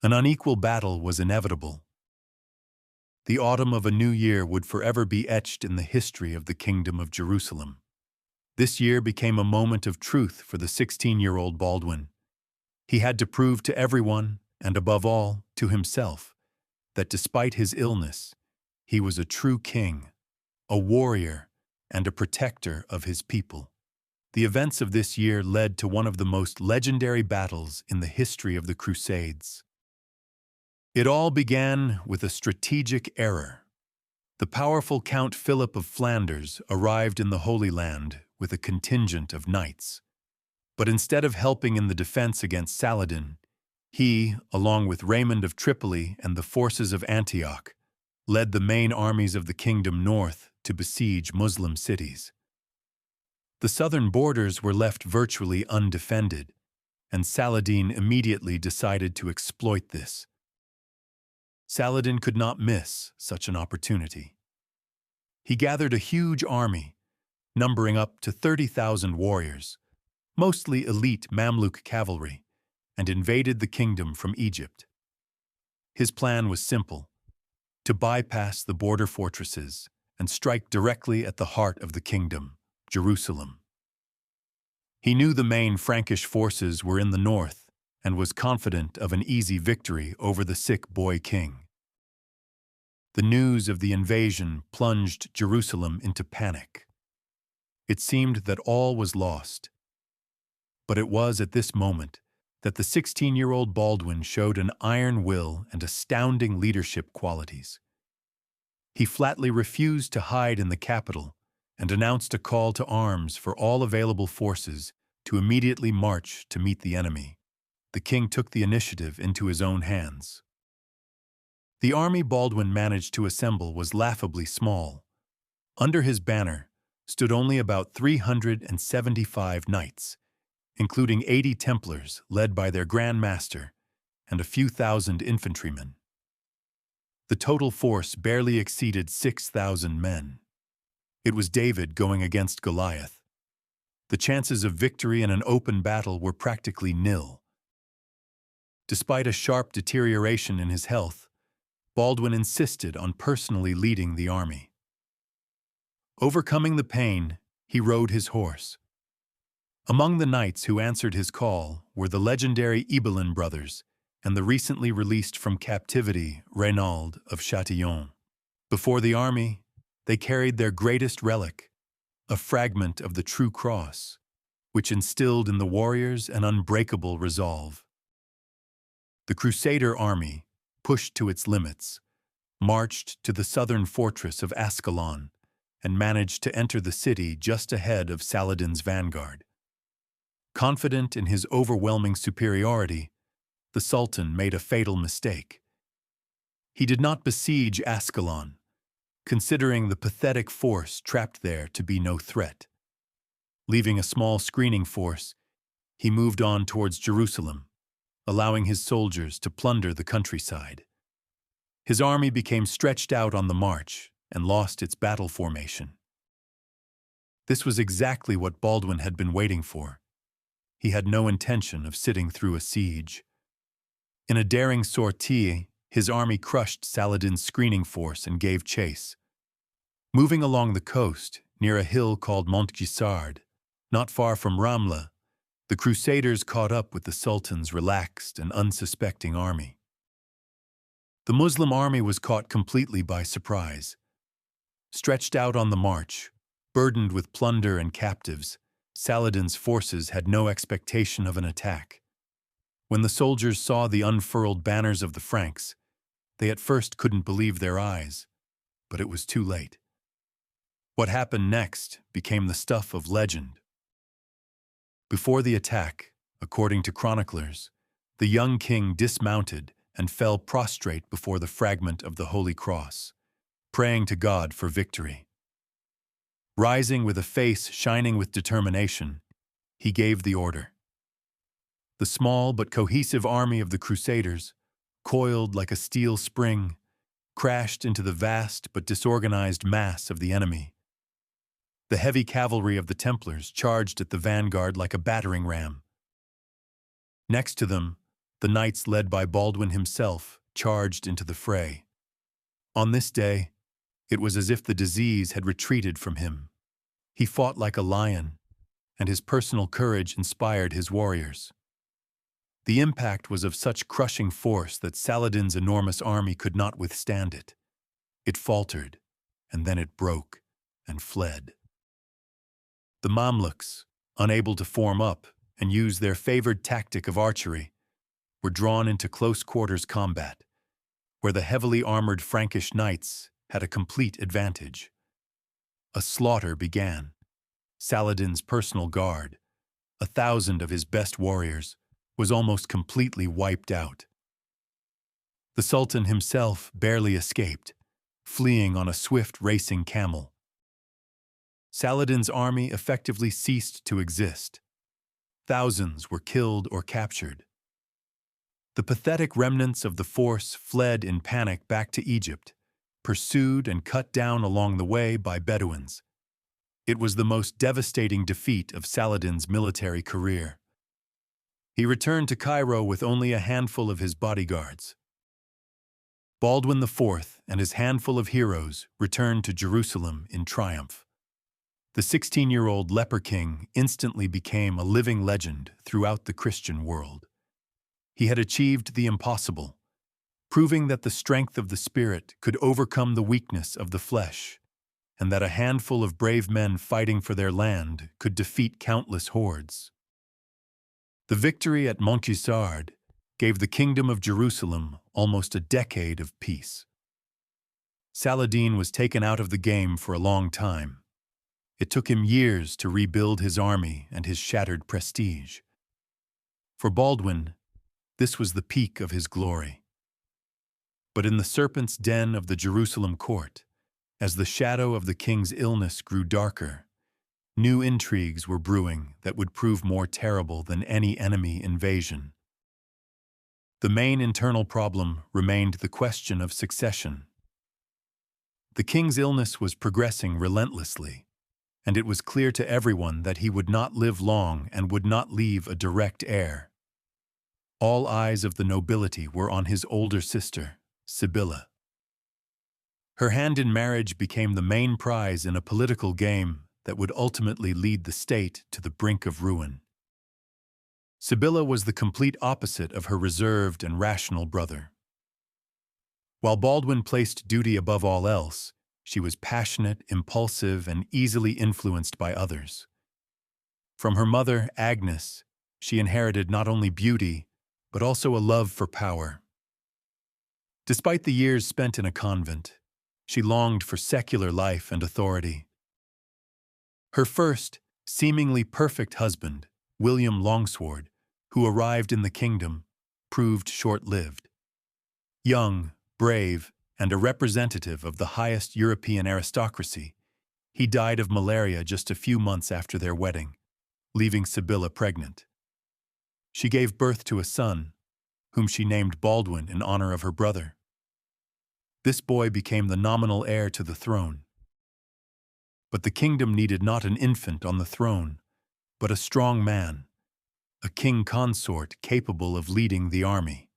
An unequal battle was inevitable. The autumn of a new year would forever be etched in the history of the Kingdom of Jerusalem. This year became a moment of truth for the 16-year-old Baldwin. He had to prove to everyone, and above all, to himself, that despite his illness, he was a true king, a warrior, and a protector of his people. The events of this year led to one of the most legendary battles in the history of the Crusades. It all began with a strategic error. The powerful Count Philip of Flanders arrived in the Holy Land with a contingent of knights. But instead of helping in the defense against Saladin, he, along with Raymond of Tripoli and the forces of Antioch, led the main armies of the kingdom north to besiege Muslim cities. The southern borders were left virtually undefended, and Saladin immediately decided to exploit this. Saladin could not miss such an opportunity. He gathered a huge army, numbering up to 30,000 warriors, mostly elite Mamluk cavalry, and invaded the kingdom from Egypt. His plan was simple: to bypass the border fortresses and strike directly at the heart of the kingdom, Jerusalem. He knew the main Frankish forces were in the north and was confident of an easy victory over the sick boy king. The news of the invasion plunged Jerusalem into panic. It seemed that all was lost. But it was at this moment that the 16-year-old Baldwin showed an iron will and astounding leadership qualities. He flatly refused to hide in the capital and announced a call to arms for all available forces to immediately march to meet the enemy. The king took the initiative into his own hands. The army Baldwin managed to assemble was laughably small. Under his banner stood only about 375 knights, including 80 Templars led by their Grand Master and a few thousand infantrymen. The total force barely exceeded 6,000 men. It was David going against Goliath. The chances of victory in an open battle were practically nil. Despite a sharp deterioration in his health, Baldwin insisted on personally leading the army. Overcoming the pain, he rode his horse. Among the knights who answered his call were the legendary Ibelin brothers and the recently released from captivity Reynald of Châtillon. Before the army, they carried their greatest relic, a fragment of the true cross, which instilled in the warriors an unbreakable resolve. The Crusader army, pushed to its limits, marched to the southern fortress of Ascalon and managed to enter the city just ahead of Saladin's vanguard. Confident in his overwhelming superiority, the Sultan made a fatal mistake. He did not besiege Ascalon, considering the pathetic force trapped there to be no threat. Leaving a small screening force, he moved on towards Jerusalem, allowing his soldiers to plunder the countryside. His army became stretched out on the march and lost its battle formation. This was exactly what Baldwin had been waiting for. he had no intention of sitting through a siege. In a daring sortie, his army crushed Saladin's screening force and gave chase. Moving along the coast, near a hill called Montgisard, not far from Ramla, the Crusaders caught up with the Sultan's relaxed and unsuspecting army. The Muslim army was caught completely by surprise. Stretched out on the march, burdened with plunder and captives, Saladin's forces had no expectation of an attack. When the soldiers saw the unfurled banners of the Franks, they at first couldn't believe their eyes, but it was too late. What happened next became the stuff of legend. Before the attack, according to chroniclers, the young king dismounted and fell prostrate before the fragment of the Holy Cross, praying to God for victory. Rising with a face shining with determination, he gave the order. The small but cohesive army of the Crusaders, coiled like a steel spring, crashed into the vast but disorganized mass of the enemy. The heavy cavalry of the Templars charged at the vanguard like a battering ram. Next to them, the knights led by Baldwin himself charged into the fray. On this day, it was as if the disease had retreated from him. He fought like a lion, and his personal courage inspired his warriors. The impact was of such crushing force that Saladin's enormous army could not withstand it. It faltered, and then it broke and fled. The Mamluks, unable to form up and use their favored tactic of archery, were drawn into close-quarters combat, where the heavily armored Frankish knights had a complete advantage. A slaughter began. Saladin's personal guard, 1,000 of his best warriors, was almost completely wiped out. The Sultan himself barely escaped, fleeing on a swift racing camel. Saladin's army effectively ceased to exist. Thousands were killed or captured. The pathetic remnants of the force fled in panic back to Egypt, pursued and cut down along the way by Bedouins. It was the most devastating defeat of Saladin's military career. He returned to Cairo with only a handful of his bodyguards. Baldwin IV and his handful of heroes returned to Jerusalem in triumph. The 16-year-old leper king instantly became a living legend throughout the Christian world. He had achieved the impossible, proving that the strength of the spirit could overcome the weakness of the flesh, and that a handful of brave men fighting for their land could defeat countless hordes. The victory at Montgisard gave the Kingdom of Jerusalem almost a decade of peace. Saladin was taken out of the game for a long time. It took him years to rebuild his army and his shattered prestige. For Baldwin, this was the peak of his glory. But in the serpent's den of the Jerusalem court, as the shadow of the king's illness grew darker, new intrigues were brewing that would prove more terrible than any enemy invasion. The main internal problem remained the question of succession. The king's illness was progressing relentlessly, and it was clear to everyone that he would not live long and would not leave a direct heir. All eyes of the nobility were on his older sister, Sibylla. Her hand in marriage became the main prize in a political game that would ultimately lead the state to the brink of ruin. Sibylla was the complete opposite of her reserved and rational brother. While Baldwin placed duty above all else, she was passionate, impulsive, and easily influenced by others. From her mother, Agnes, she inherited not only beauty, but also a love for power. Despite the years spent in a convent, she longed for secular life and authority. Her first, seemingly perfect husband, William Longsword, who arrived in the kingdom, proved short-lived. Young, brave, and a representative of the highest European aristocracy, he died of malaria just a few months after their wedding, leaving Sibylla pregnant. She gave birth to a son, whom she named Baldwin in honor of her brother. This boy became the nominal heir to the throne. But the kingdom needed not an infant on the throne, but a strong man, a king consort capable of leading the army.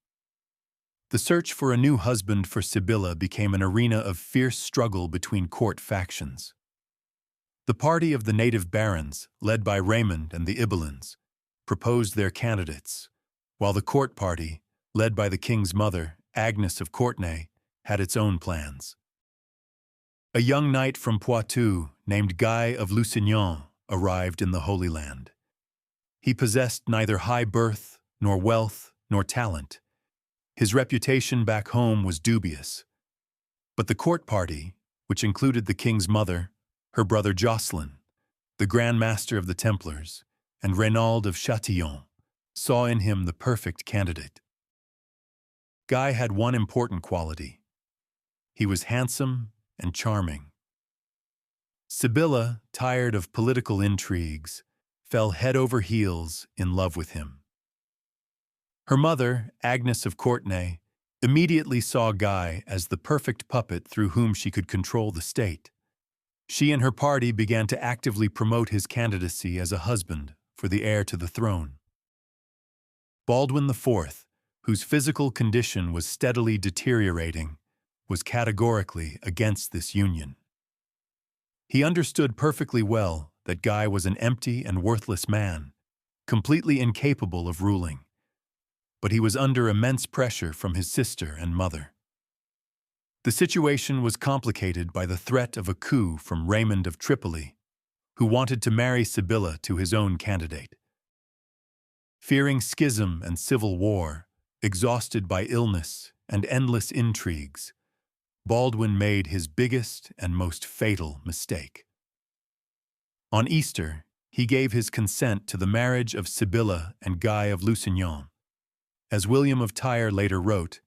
The search for a new husband for Sibylla became an arena of fierce struggle between court factions. The party of the native barons, led by Raymond and the Ibelins, proposed their candidates, while the court party, led by the king's mother, Agnes of Courtenay, had its own plans. A young knight from Poitou, named Guy of Lusignan, arrived in the Holy Land. He possessed neither high birth, nor wealth, nor talent. His reputation back home was dubious. But the court party, which included the king's mother, her brother Jocelyn, the Grand Master of the Templars, and Reynald of Châtillon, saw in him the perfect candidate. Guy had one important quality. He was handsome and charming. Sibylla, tired of political intrigues, fell head over heels in love with him. Her mother, Agnes of Courtenay, immediately saw Guy as the perfect puppet through whom she could control the state. She and her party began to actively promote his candidacy as a husband for the heir to the throne. Baldwin IV, whose physical condition was steadily deteriorating, was categorically against this union. He understood perfectly well that Guy was an empty and worthless man, completely incapable of ruling. But he was under immense pressure from his sister and mother. The situation was complicated by the threat of a coup from Raymond of Tripoli, who wanted to marry Sibylla to his own candidate. Fearing schism and civil war, exhausted by illness and endless intrigues, Baldwin made his biggest and most fatal mistake. On Easter, he gave his consent to the marriage of Sibylla and Guy of Lusignan. As William of Tyre later wrote,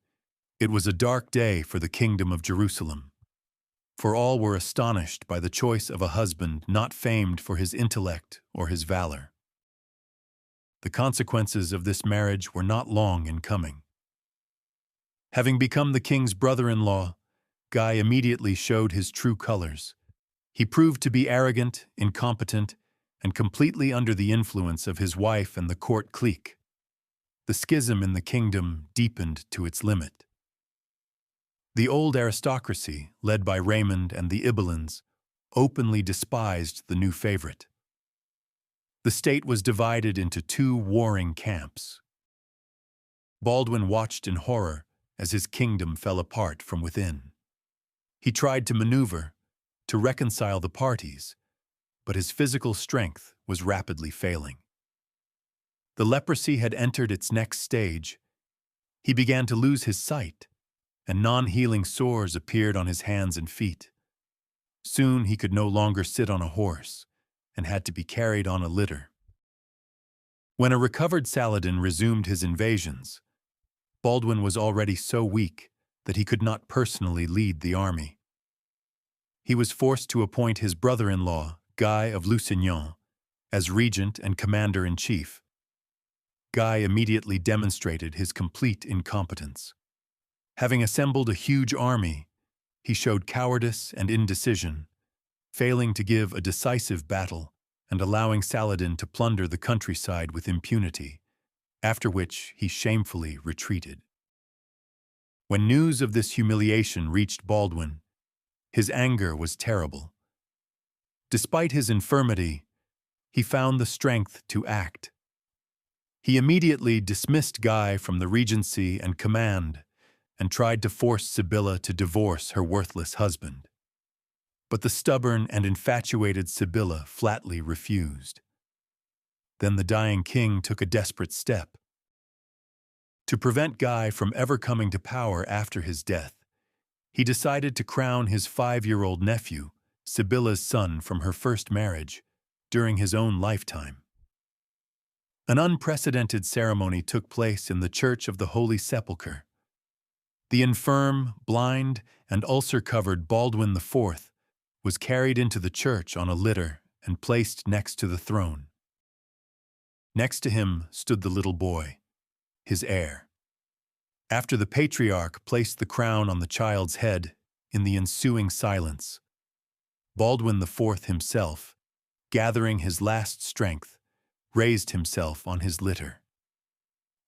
"It was a dark day for the kingdom of Jerusalem, for all were astonished by the choice of a husband not famed for his intellect or his valor." The consequences of this marriage were not long in coming. Having become the king's brother-in-law, Guy immediately showed his true colors. He proved to be arrogant, incompetent, and completely under the influence of his wife and the court clique. The schism in the kingdom deepened to its limit. The old aristocracy, led by Raymond and the Ibelins, openly despised the new favorite. The state was divided into two warring camps. Baldwin watched in horror as his kingdom fell apart from within. He tried to maneuver, to reconcile the parties, but his physical strength was rapidly failing. The leprosy had entered its next stage. He began to lose his sight, and non-healing sores appeared on his hands and feet. Soon he could no longer sit on a horse, and had to be carried on a litter. When a recovered Saladin resumed his invasions, Baldwin was already so weak that he could not personally lead the army. He was forced to appoint his brother-in-law, Guy of Lusignan, as regent and commander-in-chief. Guy immediately demonstrated his complete incompetence. Having assembled a huge army, he showed cowardice and indecision, failing to give a decisive battle and allowing Saladin to plunder the countryside with impunity, after which he shamefully retreated. When news of this humiliation reached Baldwin, his anger was terrible. Despite his infirmity, he found the strength to act. He immediately dismissed Guy from the regency and command and tried to force Sibylla to divorce her worthless husband. But the stubborn and infatuated Sibylla flatly refused. Then the dying king took a desperate step. To prevent Guy from ever coming to power after his death, he decided to crown his 5-year-old nephew, Sibylla's son from her first marriage, during his own lifetime. An unprecedented ceremony took place in the Church of the Holy Sepulchre. The infirm, blind, and ulcer-covered Baldwin IV was carried into the church on a litter and placed next to the throne. Next to him stood the little boy, his heir. After the patriarch placed the crown on the child's head, in the ensuing silence, Baldwin IV himself, gathering his last strength, raised himself on his litter.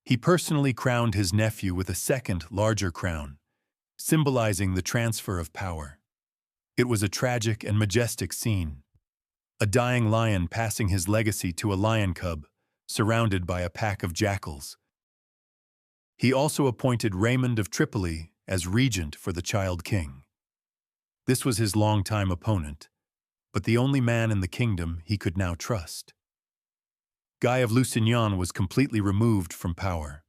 He personally crowned his nephew with a second, larger crown, symbolizing the transfer of power. It was a tragic and majestic scene, a dying lion passing his legacy to a lion cub, surrounded by a pack of jackals. He also appointed Raymond of Tripoli as regent for the child king. This was his longtime opponent, but the only man in the kingdom he could now trust. Guy of Lusignan was completely removed from power.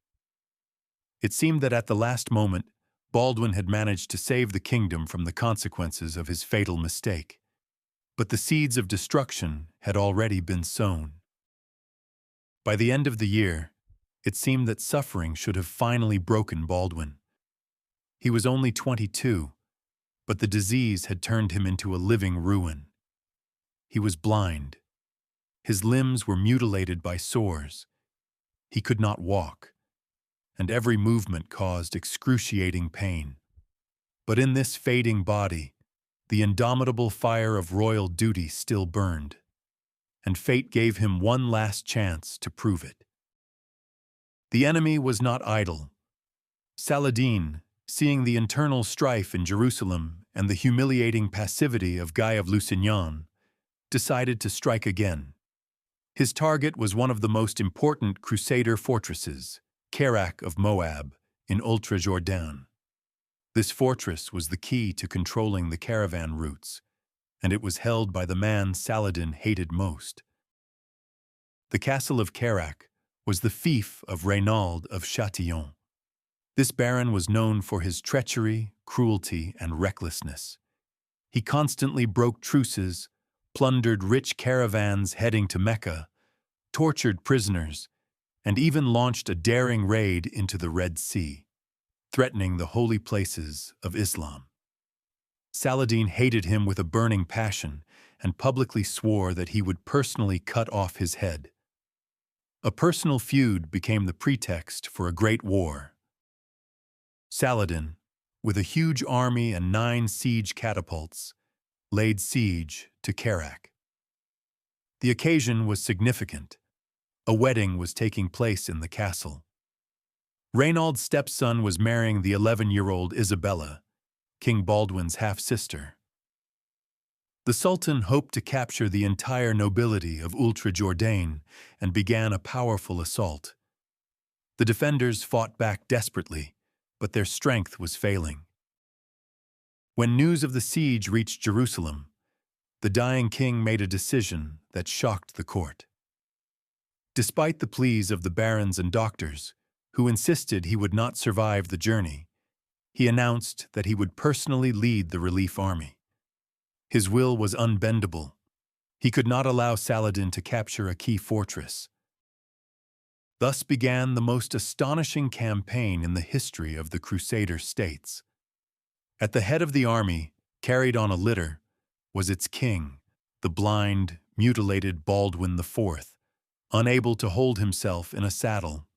It seemed that at the last moment, Baldwin had managed to save the kingdom from the consequences of his fatal mistake. But the seeds of destruction had already been sown. By the end of the year, it seemed that suffering should have finally broken Baldwin. He was only 22, but the disease had turned him into a living ruin. He was blind. His limbs were mutilated by sores. He could not walk, and every movement caused excruciating pain. But in this fading body, the indomitable fire of royal duty still burned, and fate gave him one last chance to prove it. The enemy was not idle. Saladin, seeing the internal strife in Jerusalem and the humiliating passivity of Guy of Lusignan, decided to strike again. His target was one of the most important Crusader fortresses, Kerak of Moab, in Ultra-Jourdain. This fortress was the key to controlling the caravan routes, and it was held by the man Saladin hated most. The castle of Kerak was the fief of Reynald of Châtillon. This baron was known for his treachery, cruelty, and recklessness. He constantly broke truces, plundered rich caravans heading to Mecca, tortured prisoners, and even launched a daring raid into the Red Sea, threatening the holy places of Islam. Saladin hated him with a burning passion and publicly swore that he would personally cut off his head. A personal feud became the pretext for a great war. Saladin, with a huge army and 9 siege catapults, laid siege to Kerak. The occasion was significant. A wedding was taking place in the castle. Reynald's stepson was marrying the 11-year-old Isabella, King Baldwin's half-sister. The Sultan hoped to capture the entire nobility of Ultra-Jourdain and began a powerful assault. The defenders fought back desperately, but their strength was failing. When news of the siege reached Jerusalem, the dying king made a decision that shocked the court. Despite the pleas of the barons and doctors, who insisted he would not survive the journey, he announced that he would personally lead the relief army. His will was unbendable. He could not allow Saladin to capture a key fortress. Thus began the most astonishing campaign in the history of the Crusader states. At the head of the army, carried on a litter, was its king, the blind, mutilated Baldwin IV, unable to hold himself in a saddle.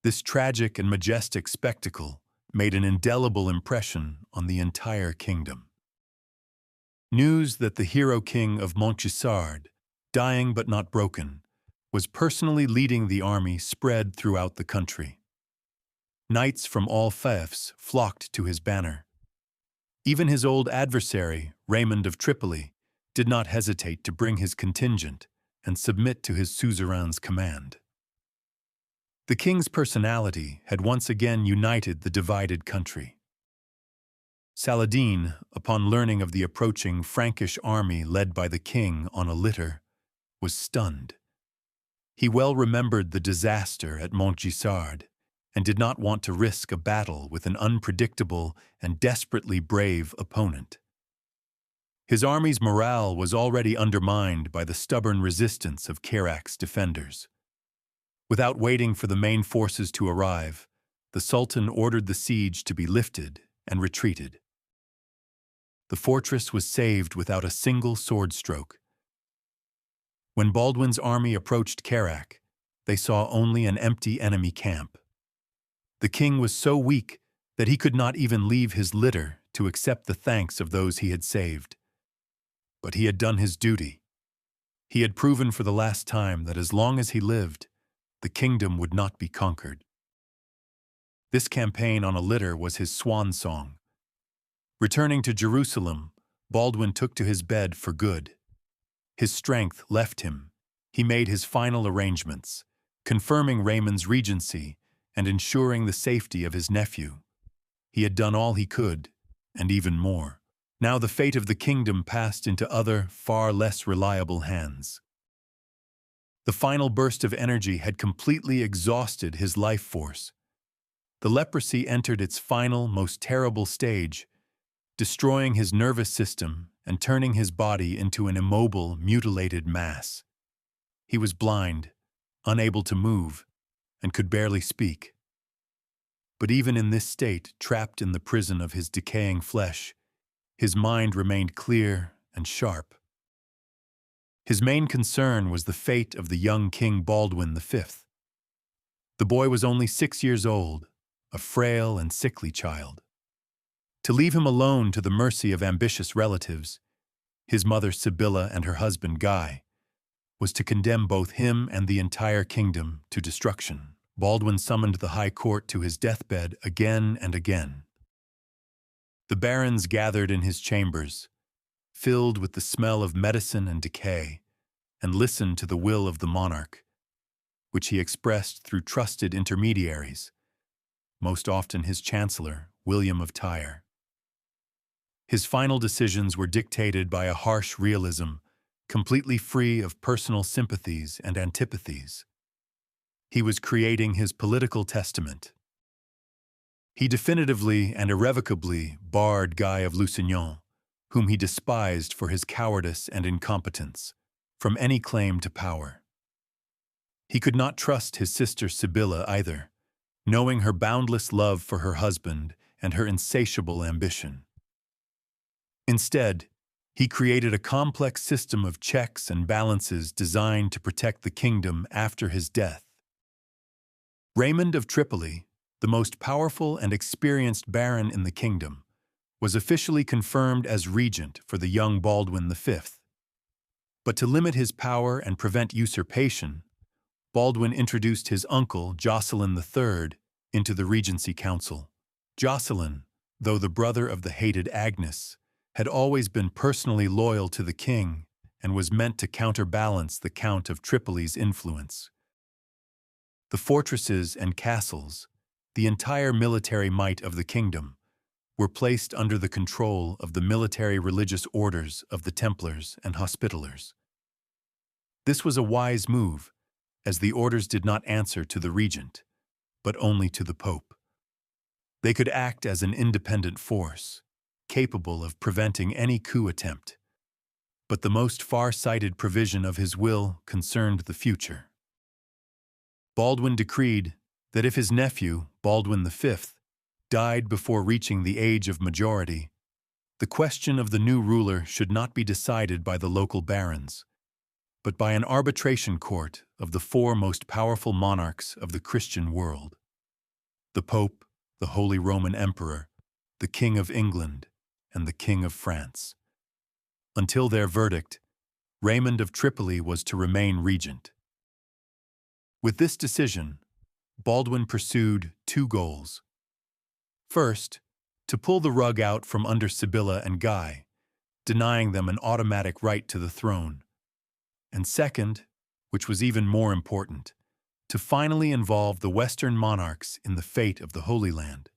This tragic and majestic spectacle made an indelible impression on the entire kingdom. News that the hero king of Montgisard, dying but not broken, was personally leading the army spread throughout the country. Knights from all fiefs flocked to his banner. Even his old adversary, Raymond of Tripoli, did not hesitate to bring his contingent and submit to his suzerain's command. The king's personality had once again united the divided country. Saladin, upon learning of the approaching Frankish army led by the king on a litter, was stunned. He well remembered the disaster at Montgisard and did not want to risk a battle with an unpredictable and desperately brave opponent. His army's morale was already undermined by the stubborn resistance of Kerak's defenders. Without waiting for the main forces to arrive, the Sultan ordered the siege to be lifted and retreated. The fortress was saved without a single sword stroke. When Baldwin's army approached Kerak, they saw only an empty enemy camp. The king was so weak that he could not even leave his litter to accept the thanks of those he had saved. But he had done his duty. He had proven for the last time that as long as he lived, the kingdom would not be conquered. This campaign on a litter was his swan song. Returning to Jerusalem, Baldwin took to his bed for good. His strength left him. He made his final arrangements, confirming Raymond's regency and ensuring the safety of his nephew. He had done all he could, and even more. Now the fate of the kingdom passed into other, far less reliable hands. The final burst of energy had completely exhausted his life force. The leprosy entered its final, most terrible stage, destroying his nervous system and turning his body into an immobile, mutilated mass. He was blind, unable to move, and could barely speak. But even in this state, trapped in the prison of his decaying flesh, his mind remained clear and sharp. His main concern was the fate of the young King Baldwin V. The boy was only 6 years old, a frail and sickly child. To leave him alone to the mercy of ambitious relatives, his mother Sibylla and her husband Guy, was to condemn both him and the entire kingdom to destruction. Baldwin summoned the high court to his deathbed again and again. The barons gathered in his chambers, filled with the smell of medicine and decay, and listened to the will of the monarch, which he expressed through trusted intermediaries, most often his chancellor, William of Tyre. His final decisions were dictated by a harsh realism, completely free of personal sympathies and antipathies. He was creating his political testament. He definitively and irrevocably barred Guy of Lusignan, whom he despised for his cowardice and incompetence, from any claim to power. He could not trust his sister Sibylla either, knowing her boundless love for her husband and her insatiable ambition. Instead, he created a complex system of checks and balances designed to protect the kingdom after his death. Raymond of Tripoli, the most powerful and experienced baron in the kingdom, was officially confirmed as regent for the young Baldwin V. But to limit his power and prevent usurpation, Baldwin introduced his uncle, Jocelyn III, into the regency council. Jocelyn, though the brother of the hated Agnes, had always been personally loyal to the king and was meant to counterbalance the Count of Tripoli's influence. The fortresses and castles, the entire military might of the kingdom, were placed under the control of the military religious orders of the Templars and Hospitallers. This was a wise move, as the orders did not answer to the regent, but only to the Pope. They could act as an independent force, capable of preventing any coup attempt. But the most far-sighted provision of his will concerned the future. Baldwin decreed that if his nephew, Baldwin V, died before reaching the age of majority, the question of the new ruler should not be decided by the local barons, but by an arbitration court of the 4 most powerful monarchs of the Christian world: the Pope, the Holy Roman Emperor, the King of England, and the King of France. Until their verdict, Raymond of Tripoli was to remain regent. With this decision, Baldwin pursued 2 goals. First, to pull the rug out from under Sibylla and Guy, denying them an automatic right to the throne. And second, which was even more important, to finally involve the Western monarchs in the fate of the Holy Land.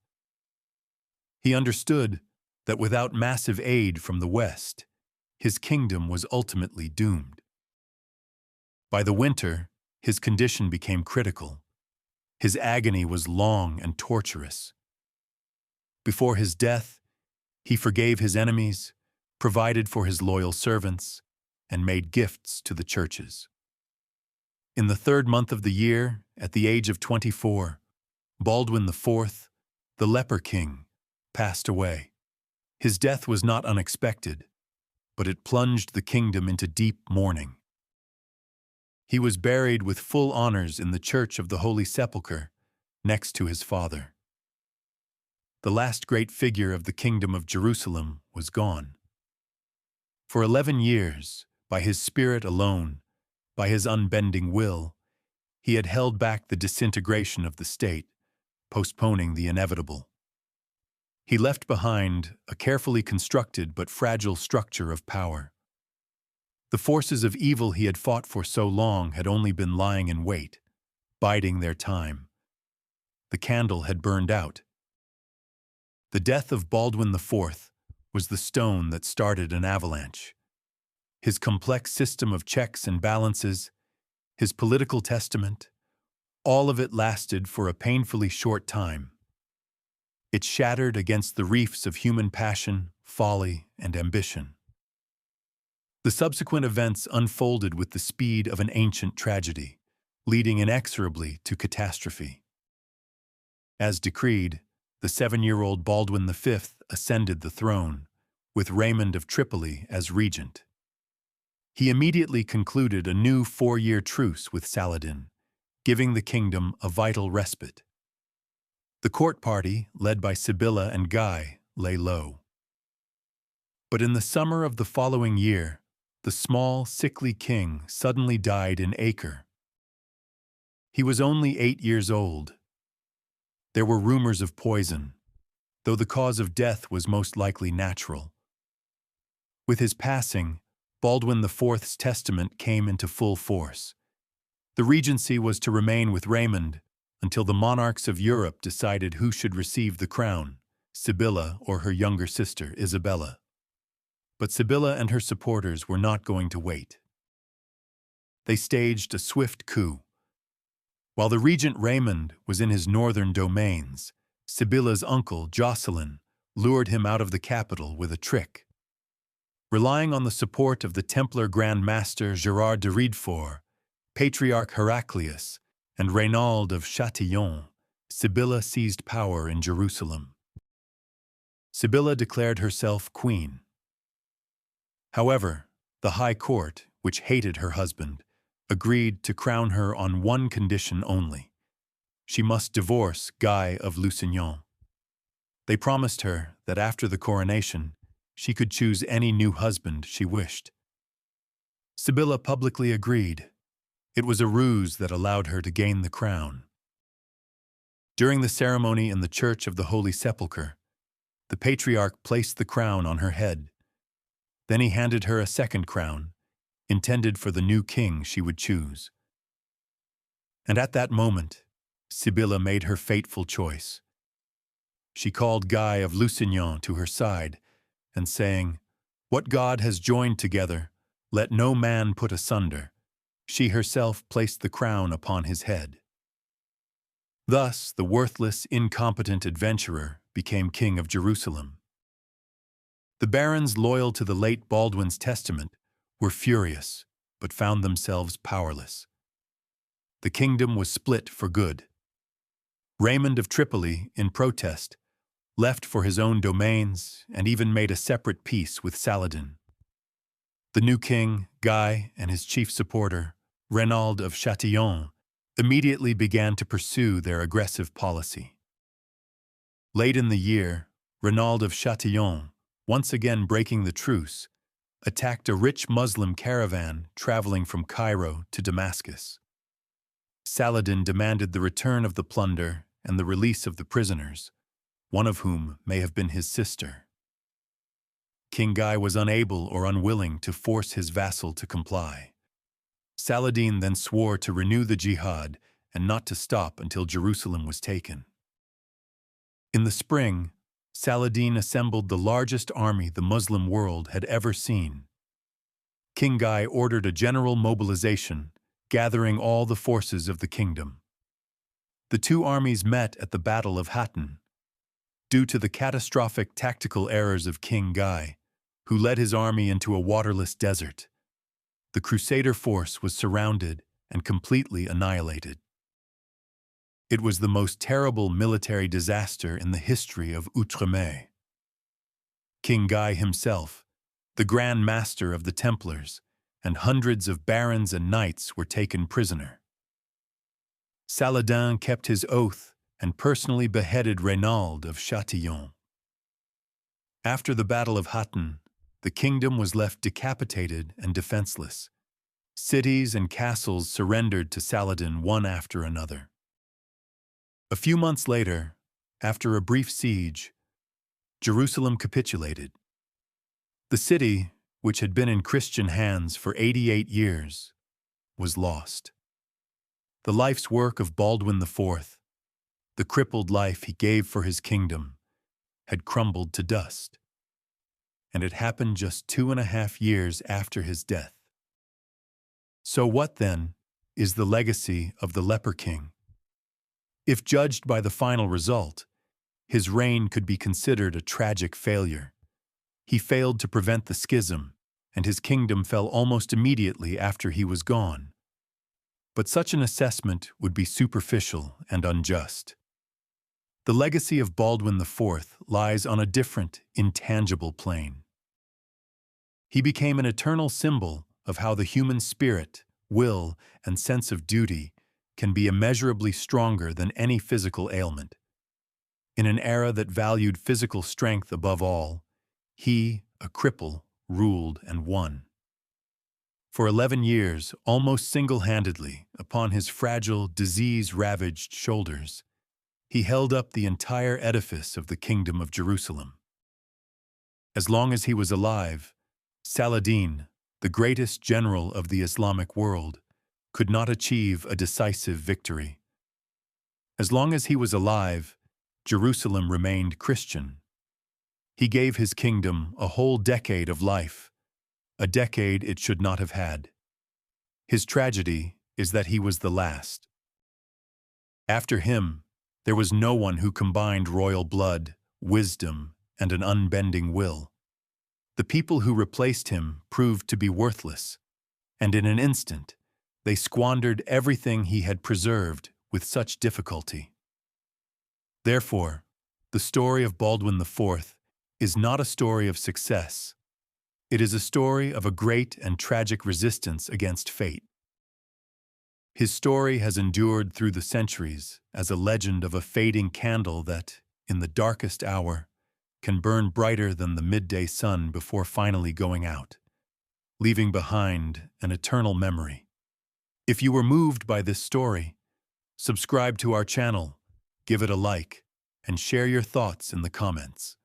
He understood that without massive aid from the West, his kingdom was ultimately doomed. By the winter, his condition became critical. His agony was long and torturous. Before his death, he forgave his enemies, provided for his loyal servants, and made gifts to the churches. In the 3rd month of the year, at the age of 24, Baldwin IV, the leper king, passed away. His death was not unexpected, but it plunged the kingdom into deep mourning. He was buried with full honors in the Church of the Holy Sepulchre, next to his father. The last great figure of the Kingdom of Jerusalem was gone. For 11 years, by his spirit alone, By his unbending will, he had held back the disintegration of the state, postponing the inevitable. He left behind a carefully constructed but fragile structure of power. The forces of evil he had fought for so long had only been lying in wait, biding their time. The candle had burned out. The death of Baldwin IV was the stone that started an avalanche. His complex system of checks and balances, his political testament, all of it lasted for a painfully short time. It shattered against the reefs of human passion, folly, and ambition. The subsequent events unfolded with the speed of an ancient tragedy, leading inexorably to catastrophe. As decreed, the 7-year-old Baldwin V ascended the throne, with Raymond of Tripoli as regent. He immediately concluded a new 4-year truce with Saladin, giving the kingdom a vital respite. The court party, led by Sibylla and Guy, lay low. But in the summer of the following year, the small, sickly king suddenly died in Acre. He was only 8 years old. There were rumors of poison, though the cause of death was most likely natural. With his passing, Baldwin IV's testament came into full force. The regency was to remain with Raymond until the monarchs of Europe decided who should receive the crown, Sibylla or her younger sister, Isabella. But Sibylla and her supporters were not going to wait. They staged a swift coup. While the regent Raymond was in his northern domains, Sibylla's uncle, Jocelyn, lured him out of the capital with a trick. Relying on the support of the Templar Grand Master Gerard de Riedfort, Patriarch Heraclius, and Reynald of Châtillon, Sibylla seized power in Jerusalem. Sibylla declared herself queen. However, the High Court, which hated her husband, agreed to crown her on one condition only. She must divorce Guy of Lusignan. They promised her that after the coronation, she could choose any new husband she wished. Sibylla publicly agreed. It was a ruse that allowed her to gain the crown. During the ceremony in the Church of the Holy Sepulchre, the patriarch placed the crown on her head. Then he handed her a second crown, intended for the new king she would choose. And at that moment, Sibylla made her fateful choice. She called Guy of Lusignan to her side, and saying, "What God has joined together, let no man put asunder," she herself placed the crown upon his head. Thus, the worthless, incompetent adventurer became king of Jerusalem. The barons loyal to the late Baldwin's testament were furious, but found themselves powerless. The kingdom was split for good. Raymond of Tripoli, in protest, left for his own domains and even made a separate peace with Saladin. The new king, Guy, and his chief supporter, Reynald of Châtillon, immediately began to pursue their aggressive policy. Late in the year, Reynald of Châtillon, once again breaking the truce, attacked a rich Muslim caravan traveling from Cairo to Damascus. Saladin demanded the return of the plunder and the release of the prisoners, one of whom may have been his sister. King Guy was unable or unwilling to force his vassal to comply. Saladin then swore to renew the jihad and not to stop until Jerusalem was taken. In the spring, Saladin assembled the largest army the Muslim world had ever seen. King Guy ordered a general mobilization, gathering all the forces of the kingdom. The two armies met at the Battle of Hattin. Due to the catastrophic tactical errors of King Guy, who led his army into a waterless desert, the Crusader force was surrounded and completely annihilated. It was the most terrible military disaster in the history of Outremer. King Guy himself, the Grand Master of the Templars, and hundreds of barons and knights were taken prisoner. Saladin kept his oath and personally beheaded Reynald of Châtillon. After the Battle of Hattin, the kingdom was left decapitated and defenseless. Cities and castles surrendered to Saladin one after another. A few months later, after a brief siege, Jerusalem capitulated. The city, which had been in Christian hands for 88 years, was lost. The life's work of Baldwin IV, the crippled life he gave for his kingdom, had crumbled to dust. And it happened just 2.5 years after his death. So what, then, is the legacy of the leper king? If judged by the final result, his reign could be considered a tragic failure. He failed to prevent the schism, and his kingdom fell almost immediately after he was gone. But such an assessment would be superficial and unjust. The legacy of Baldwin IV lies on a different, intangible plane. He became an eternal symbol of how the human spirit, will, and sense of duty can be immeasurably stronger than any physical ailment. In an era that valued physical strength above all, he, a cripple, ruled and won. For 11 years, almost single-handedly, upon his fragile, disease-ravaged shoulders, he held up the entire edifice of the Kingdom of Jerusalem. As long as he was alive, Saladin, the greatest general of the Islamic world, could not achieve a decisive victory. As long as he was alive, Jerusalem remained Christian. He gave his kingdom a whole decade of life, a decade it should not have had. His tragedy is that he was the last. After him, there was no one who combined royal blood, wisdom, and an unbending will. The people who replaced him proved to be worthless, and in an instant, they squandered everything he had preserved with such difficulty. Therefore, the story of Baldwin IV is not a story of success. It is a story of a great and tragic resistance against fate. His story has endured through the centuries as a legend of a fading candle that, in the darkest hour, can burn brighter than the midday sun before finally going out, leaving behind an eternal memory. If you were moved by this story, subscribe to our channel, give it a like, and share your thoughts in the comments.